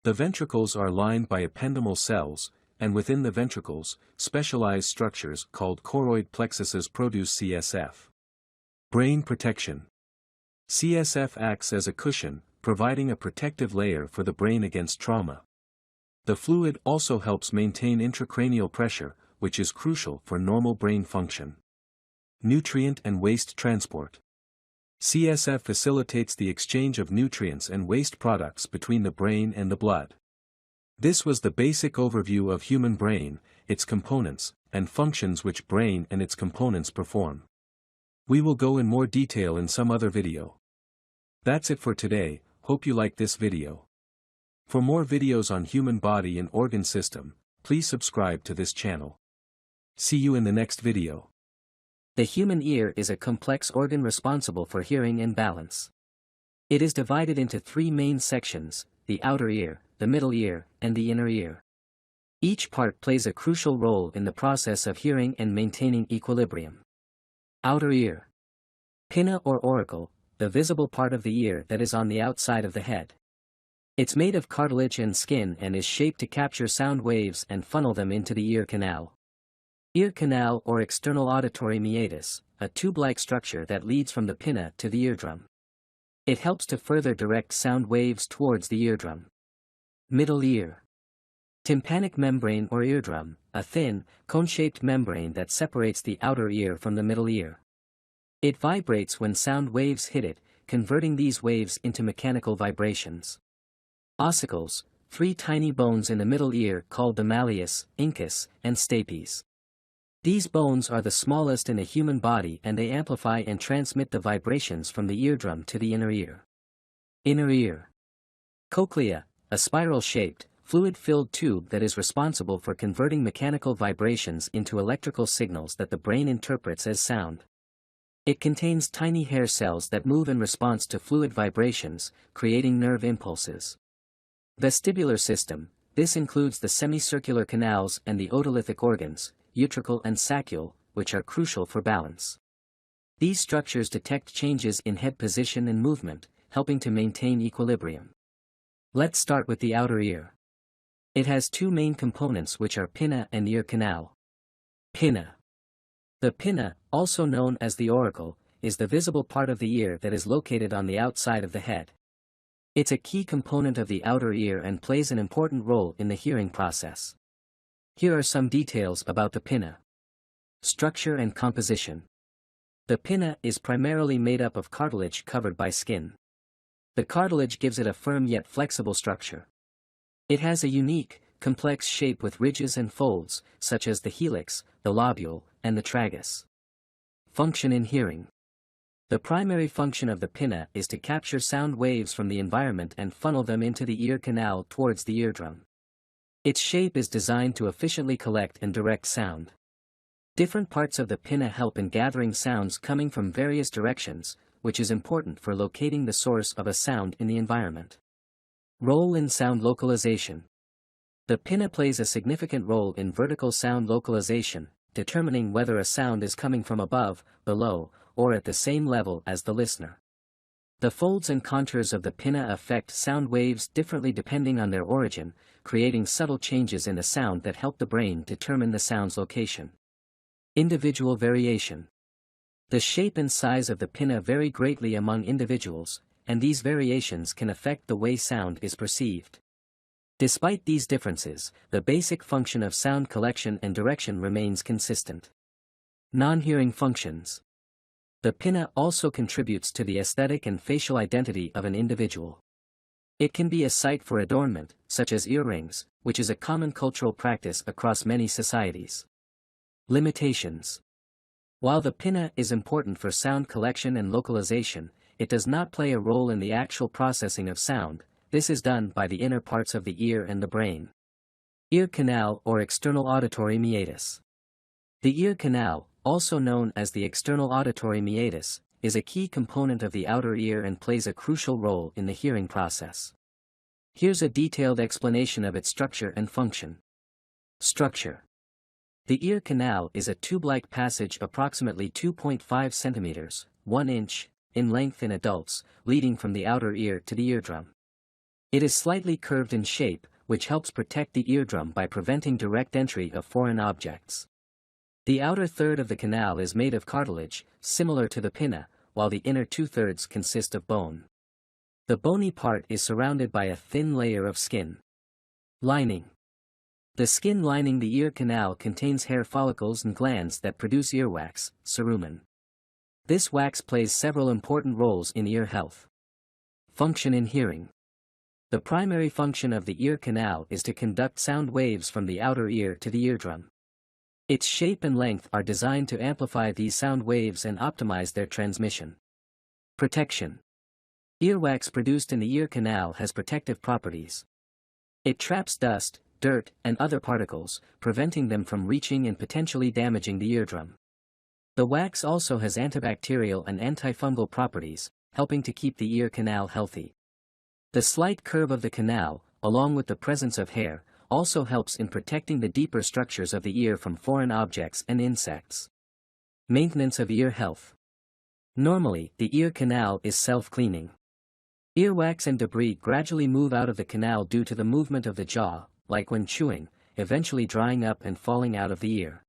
The ventricles are lined by ependymal cells, and within the ventricles, specialized structures called choroid plexuses produce CSF. Brain protection. CSF acts as a cushion, providing a protective layer for the brain against trauma. The fluid also helps maintain intracranial pressure, which is crucial for normal brain function. Nutrient and waste transport. CSF facilitates the exchange of nutrients and waste products between the brain and the blood. This was the basic overview of human brain, its components, and functions which brain and its components perform. We will go in more detail in some other video. That's it for today. Hope you like this video. For more videos on human body and organ system, please subscribe to this channel. See you in the next video. The human ear is a complex organ responsible for hearing and balance. It is divided into three main sections: the outer ear, the middle ear, and the inner ear. Each part plays a crucial role in the process of hearing and maintaining equilibrium. Outer ear. Pinna or auricle, the visible part of the ear that is on the outside of the head. It's made of cartilage and skin and is shaped to capture sound waves and funnel them into the ear canal. Ear canal or external auditory meatus, a tube-like structure that leads from the pinna to the eardrum. It helps to further direct sound waves towards the eardrum. Middle ear. Tympanic membrane or eardrum, a thin, cone-shaped membrane that separates the outer ear from the middle ear. It vibrates when sound waves hit it, converting these waves into mechanical vibrations. Ossicles, three tiny bones in the middle ear called the malleus, incus, and stapes. These bones are the smallest in a human body and they amplify and transmit the vibrations from the eardrum to the inner ear. Inner ear. Cochlea, a spiral-shaped, fluid-filled tube that is responsible for converting mechanical vibrations into electrical signals that the brain interprets as sound. It contains tiny hair cells that move in response to fluid vibrations, creating nerve impulses. Vestibular system. This includes the semicircular canals and the otolithic organs, utricle and saccule, which are crucial for balance. These structures detect changes in head position and movement, helping to maintain equilibrium. Let's start with the outer ear. It has two main components which are pinna and ear canal. Pinna. The pinna, also known as the auricle, is the visible part of the ear that is located on the outside of the head. It's a key component of the outer ear and plays an important role in the hearing process. Here are some details about the pinna. Structure and composition. The pinna is primarily made up of cartilage covered by skin. The cartilage gives it a firm yet flexible structure. It has a unique, complex shape with ridges and folds, such as the helix, the lobule, and the tragus. Function in hearing. The primary function of the pinna is to capture sound waves from the environment and funnel them into the ear canal towards the eardrum. Its shape is designed to efficiently collect and direct sound. Different parts of the pinna help in gathering sounds coming from various directions, which is important for locating the source of a sound in the environment. Role in sound localization. The pinna plays a significant role in vertical sound localization, determining whether a sound is coming from above, below, or at the same level as the listener. The folds and contours of the pinna affect sound waves differently depending on their origin, creating subtle changes in the sound that help the brain determine the sound's location. Individual variation. The shape and size of the pinna vary greatly among individuals, and these variations can affect the way sound is perceived. Despite these differences, the basic function of sound collection and direction remains consistent. Non-hearing functions. The pinna also contributes to the aesthetic and facial identity of an individual. It can be a site for adornment, such as earrings, which is a common cultural practice across many societies. Limitations. While the pinna is important for sound collection and localization, it does not play a role in the actual processing of sound. This is done by the inner parts of the ear and the brain. Ear canal or external auditory meatus. The ear canal, also known as the external auditory meatus, is a key component of the outer ear and plays a crucial role in the hearing process. Here's a detailed explanation of its structure and function. Structure. The ear canal is a tube-like passage approximately 2.5 centimeters, 1 inch, in length in adults, leading from the outer ear to the eardrum. It is slightly curved in shape, which helps protect the eardrum by preventing direct entry of foreign objects. The outer third of the canal is made of cartilage, similar to the pinna, while the inner two-thirds consist of bone. The bony part is surrounded by a thin layer of skin. Lining. The skin lining the ear canal contains hair follicles and glands that produce earwax, cerumen. This wax plays several important roles in ear health. Function in hearing. The primary function of the ear canal is to conduct sound waves from the outer ear to the eardrum. Its shape and length are designed to amplify these sound waves and optimize their transmission. Protection. Earwax produced in the ear canal has protective properties. It traps dust, dirt, and other particles, preventing them from reaching and potentially damaging the eardrum. The wax also has antibacterial and antifungal properties, helping to keep the ear canal healthy. The slight curve of the canal, along with the presence of hair, also helps in protecting the deeper structures of the ear from foreign objects and insects. Maintenance of ear health. Normally, the ear canal is self-cleaning. Earwax and debris gradually move out of the canal due to the movement of the jaw, like when chewing, eventually drying up and falling out of the ear.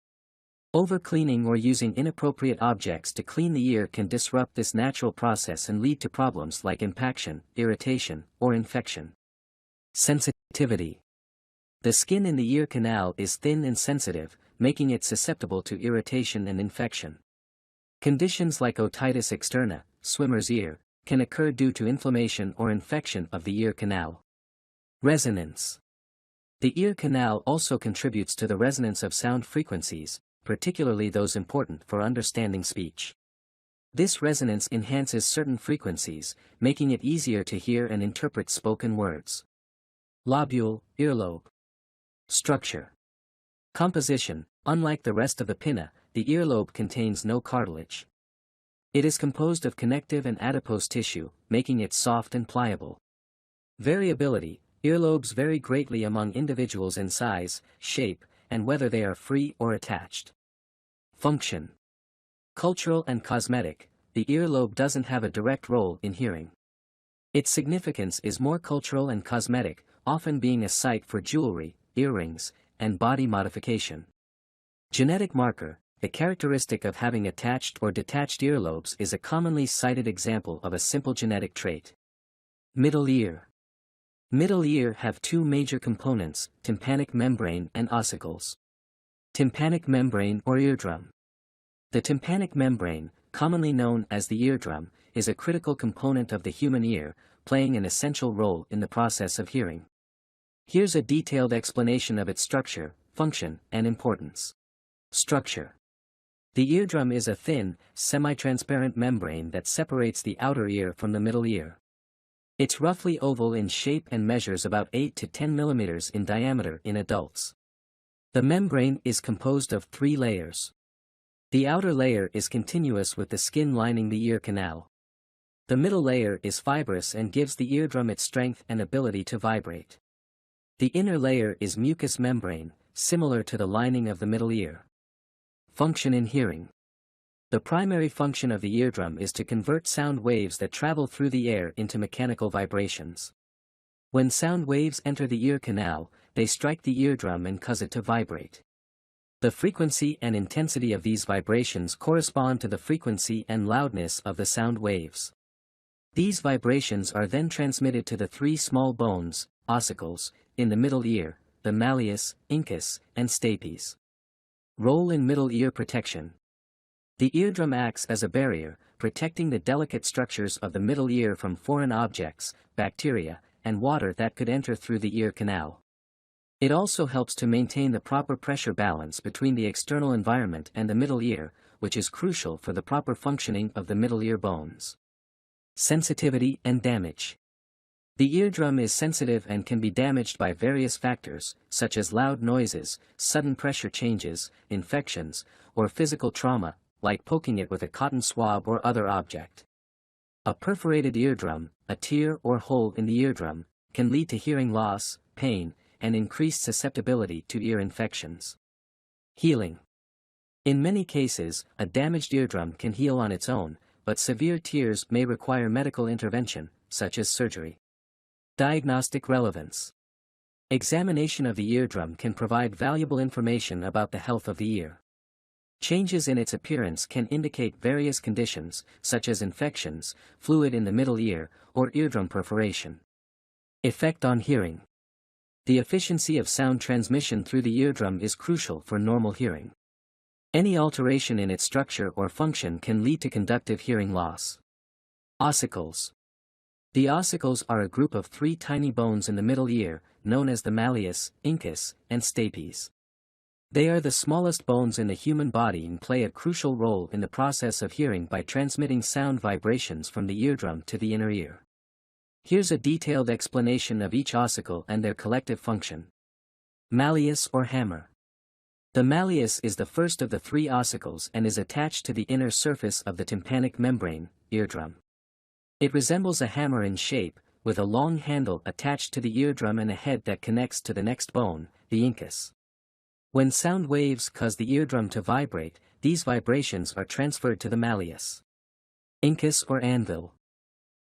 Over-cleaning or using inappropriate objects to clean the ear can disrupt this natural process and lead to problems like impaction, irritation, or infection. Sensitivity. The skin in the ear canal is thin and sensitive, making it susceptible to irritation and infection. Conditions like otitis externa, swimmer's ear, can occur due to inflammation or infection of the ear canal. Resonance. The ear canal also contributes to the resonance of sound frequencies, particularly those important for understanding speech. This resonance enhances certain frequencies, making it easier to hear and interpret spoken words. Lobule, earlobe. Structure. Composition. Unlike the rest of the pinna, the earlobe contains no cartilage. It is composed of connective and adipose tissue, making it soft and pliable. Variability. Earlobes vary greatly among individuals in size, shape, and whether they are free or attached. Function. Cultural and cosmetic. The earlobe doesn't have a direct role in hearing. Its significance is more cultural and cosmetic, often being a site for jewelry, earrings, and body modification. Genetic marker, the characteristic of having attached or detached earlobes, is a commonly cited example of a simple genetic trait. Middle ear. Middle ear have two major components, tympanic membrane and ossicles. Tympanic membrane or eardrum. The tympanic membrane, commonly known as the eardrum, is a critical component of the human ear, playing an essential role in the process of hearing. Here's a detailed explanation of its structure, function, and importance. Structure. The eardrum is a thin, semi-transparent membrane that separates the outer ear from the middle ear. It's roughly oval in shape and measures about 8 to 10 millimeters in diameter in adults. The membrane is composed of 3 layers. The outer layer is continuous with the skin lining the ear canal. The middle layer is fibrous and gives the eardrum its strength and ability to vibrate. The inner layer is mucous membrane, similar to the lining of the middle ear. Function in hearing. The primary function of the eardrum is to convert sound waves that travel through the air into mechanical vibrations. When sound waves enter the ear canal, they strike the eardrum and cause it to vibrate. The frequency and intensity of these vibrations correspond to the frequency and loudness of the sound waves. These vibrations are then transmitted to the 3 small bones, ossicles, in the middle ear, the malleus, incus, and stapes. Role in middle ear protection. The eardrum acts as a barrier, protecting the delicate structures of the middle ear from foreign objects, bacteria, and water that could enter through the ear canal. It also helps to maintain the proper pressure balance between the external environment and the middle ear, which is crucial for the proper functioning of the middle ear bones. Sensitivity and damage. The eardrum is sensitive and can be damaged by various factors, such as loud noises, sudden pressure changes, infections, or physical trauma, like poking it with a cotton swab or other object. A perforated eardrum, a tear or hole in the eardrum, can lead to hearing loss, pain, and increased susceptibility to ear infections. Healing. In many cases, a damaged eardrum can heal on its own, but severe tears may require medical intervention, such as surgery. Diagnostic relevance. Examination of the eardrum can provide valuable information about the health of the ear. Changes in its appearance can indicate various conditions, such as infections, fluid in the middle ear, or eardrum perforation. Effect on hearing. The efficiency of sound transmission through the eardrum is crucial for normal hearing. Any alteration in its structure or function can lead to conductive hearing loss. Ossicles. The ossicles are a group of 3 tiny bones in the middle ear, known as the malleus, incus, and stapes. They are the smallest bones in the human body and play a crucial role in the process of hearing by transmitting sound vibrations from the eardrum to the inner ear. Here's a detailed explanation of each ossicle and their collective function. Malleus or hammer. The malleus is the first of the 3 ossicles and is attached to the inner surface of the tympanic membrane, eardrum. It resembles a hammer in shape, with a long handle attached to the eardrum and a head that connects to the next bone, the incus. When sound waves cause the eardrum to vibrate, these vibrations are transferred to the malleus. Incus or anvil.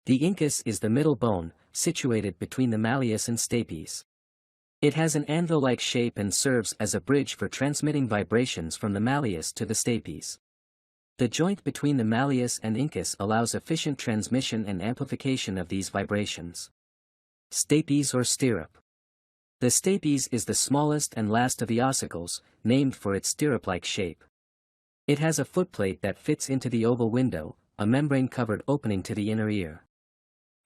The incus is the middle bone, situated between the malleus and stapes. It has an anvil-like shape and serves as a bridge for transmitting vibrations from the malleus to the stapes. The joint between the malleus and incus allows efficient transmission and amplification of these vibrations. Stapes or stirrup. The stapes is the smallest and last of the ossicles, named for its stirrup-like shape. It has a footplate that fits into the oval window, a membrane-covered opening to the inner ear.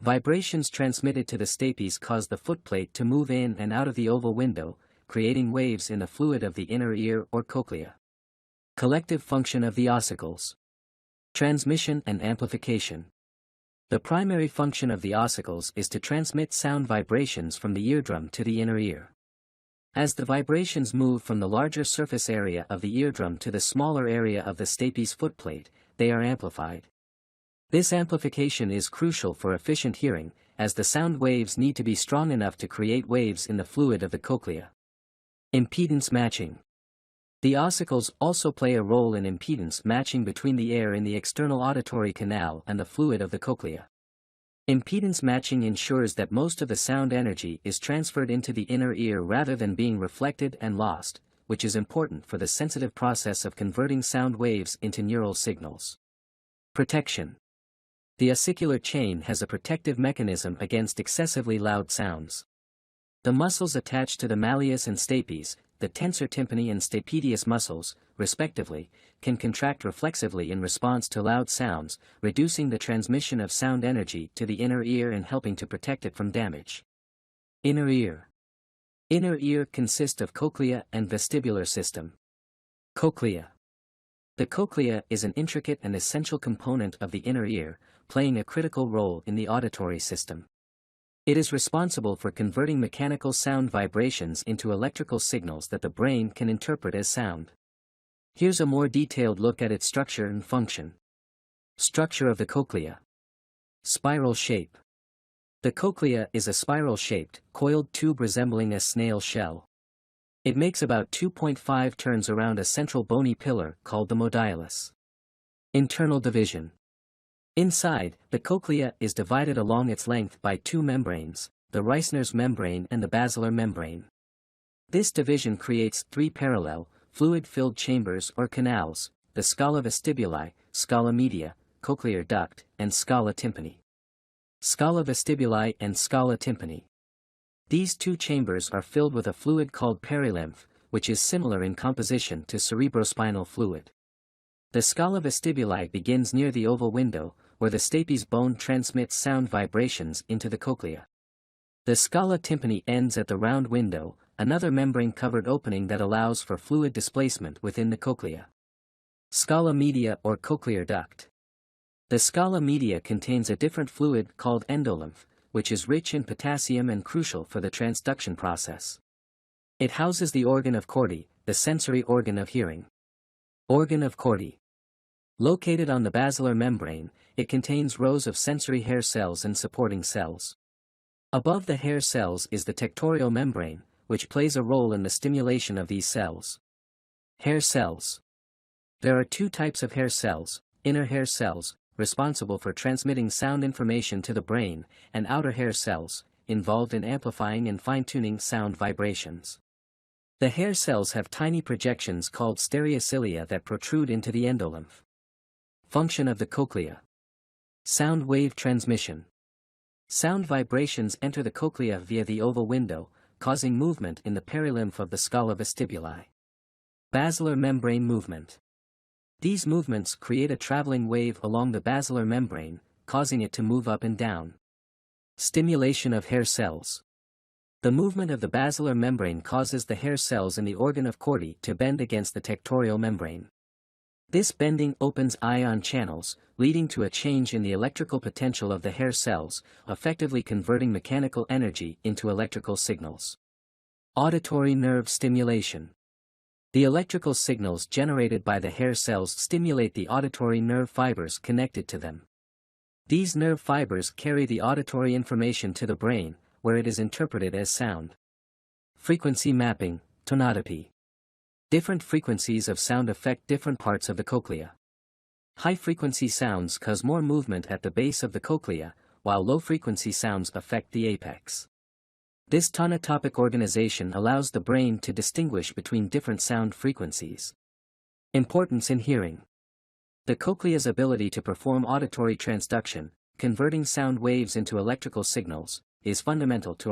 Vibrations transmitted to the stapes cause the footplate to move in and out of the oval window, creating waves in the fluid of the inner ear or cochlea. Collective function of the ossicles. Transmission and amplification. The primary function of the ossicles is to transmit sound vibrations from the eardrum to the inner ear. As the vibrations move from the larger surface area of the eardrum to the smaller area of the stapes footplate, they are amplified. This amplification is crucial for efficient hearing, as the sound waves need to be strong enough to create waves in the fluid of the cochlea. Impedance matching. The ossicles also play a role in impedance matching between the air in the external auditory canal and the fluid of the cochlea. Impedance matching ensures that most of the sound energy is transferred into the inner ear rather than being reflected and lost, which is important for the sensitive process of converting sound waves into neural signals. Protection. The ossicular chain has a protective mechanism against excessively loud sounds. The muscles attached to the malleus and stapes, the tensor tympani and stapedius muscles, respectively, can contract reflexively in response to loud sounds, reducing the transmission of sound energy to the inner ear and helping to protect it from damage. Inner ear. Inner ear consists of cochlea and vestibular system. Cochlea. The cochlea is an intricate and essential component of the inner ear, playing a critical role in the auditory system. It is responsible for converting mechanical sound vibrations into electrical signals that the brain can interpret as sound. Here's a more detailed look at its structure and function. Structure of the cochlea. Spiral shape. The cochlea is a spiral-shaped, coiled tube resembling a snail shell. It makes about 2.5 turns around a central bony pillar called the modiolus. Internal division. Inside, the cochlea is divided along its length by two membranes, the Reissner's membrane and the basilar membrane. This division creates three parallel, fluid-filled chambers or canals, the scala vestibuli, scala media, cochlear duct, and scala tympani. Scala vestibuli and scala tympani. These two chambers are filled with a fluid called perilymph, which is similar in composition to cerebrospinal fluid. The scala vestibuli begins near the oval window, where the stapes bone transmits sound vibrations into the cochlea. The scala tympani ends at the round window, another membrane-covered opening that allows for fluid displacement within the cochlea. Scala media or cochlear duct. The scala media contains a different fluid called endolymph, which is rich in potassium and crucial for the transduction process. It houses the organ of Corti, the sensory organ of hearing. Organ of Corti. Located on the basilar membrane, it contains rows of sensory hair cells and supporting cells. Above the hair cells is the tectorial membrane, which plays a role in the stimulation of these cells. Hair cells. There are two types of hair cells: inner hair cells, responsible for transmitting sound information to the brain, and outer hair cells, involved in amplifying and fine-tuning sound vibrations. The hair cells have tiny projections called stereocilia that protrude into the endolymph. Function of the cochlea. Sound wave transmission. Sound vibrations enter the cochlea via the oval window, causing movement in the perilymph of the scala vestibuli. Basilar membrane movement. These movements create a traveling wave along the basilar membrane, causing it to move up and down. Stimulation of hair cells. The movement of the basilar membrane causes the hair cells in the organ of Corti to bend against the tectorial membrane. This bending opens ion channels, leading to a change in the electrical potential of the hair cells, effectively converting mechanical energy into electrical signals. Auditory nerve stimulation. The electrical signals generated by the hair cells stimulate the auditory nerve fibers connected to them. These nerve fibers carry the auditory information to the brain, where it is interpreted as sound. Frequency mapping, tonotopy. Different frequencies of sound affect different parts of the cochlea. High-frequency sounds cause more movement at the base of the cochlea, while low-frequency sounds affect the apex. This tonotopic organization allows the brain to distinguish between different sound frequencies. Importance in hearing. The cochlea's ability to perform auditory transduction, converting sound waves into electrical signals, is fundamental to our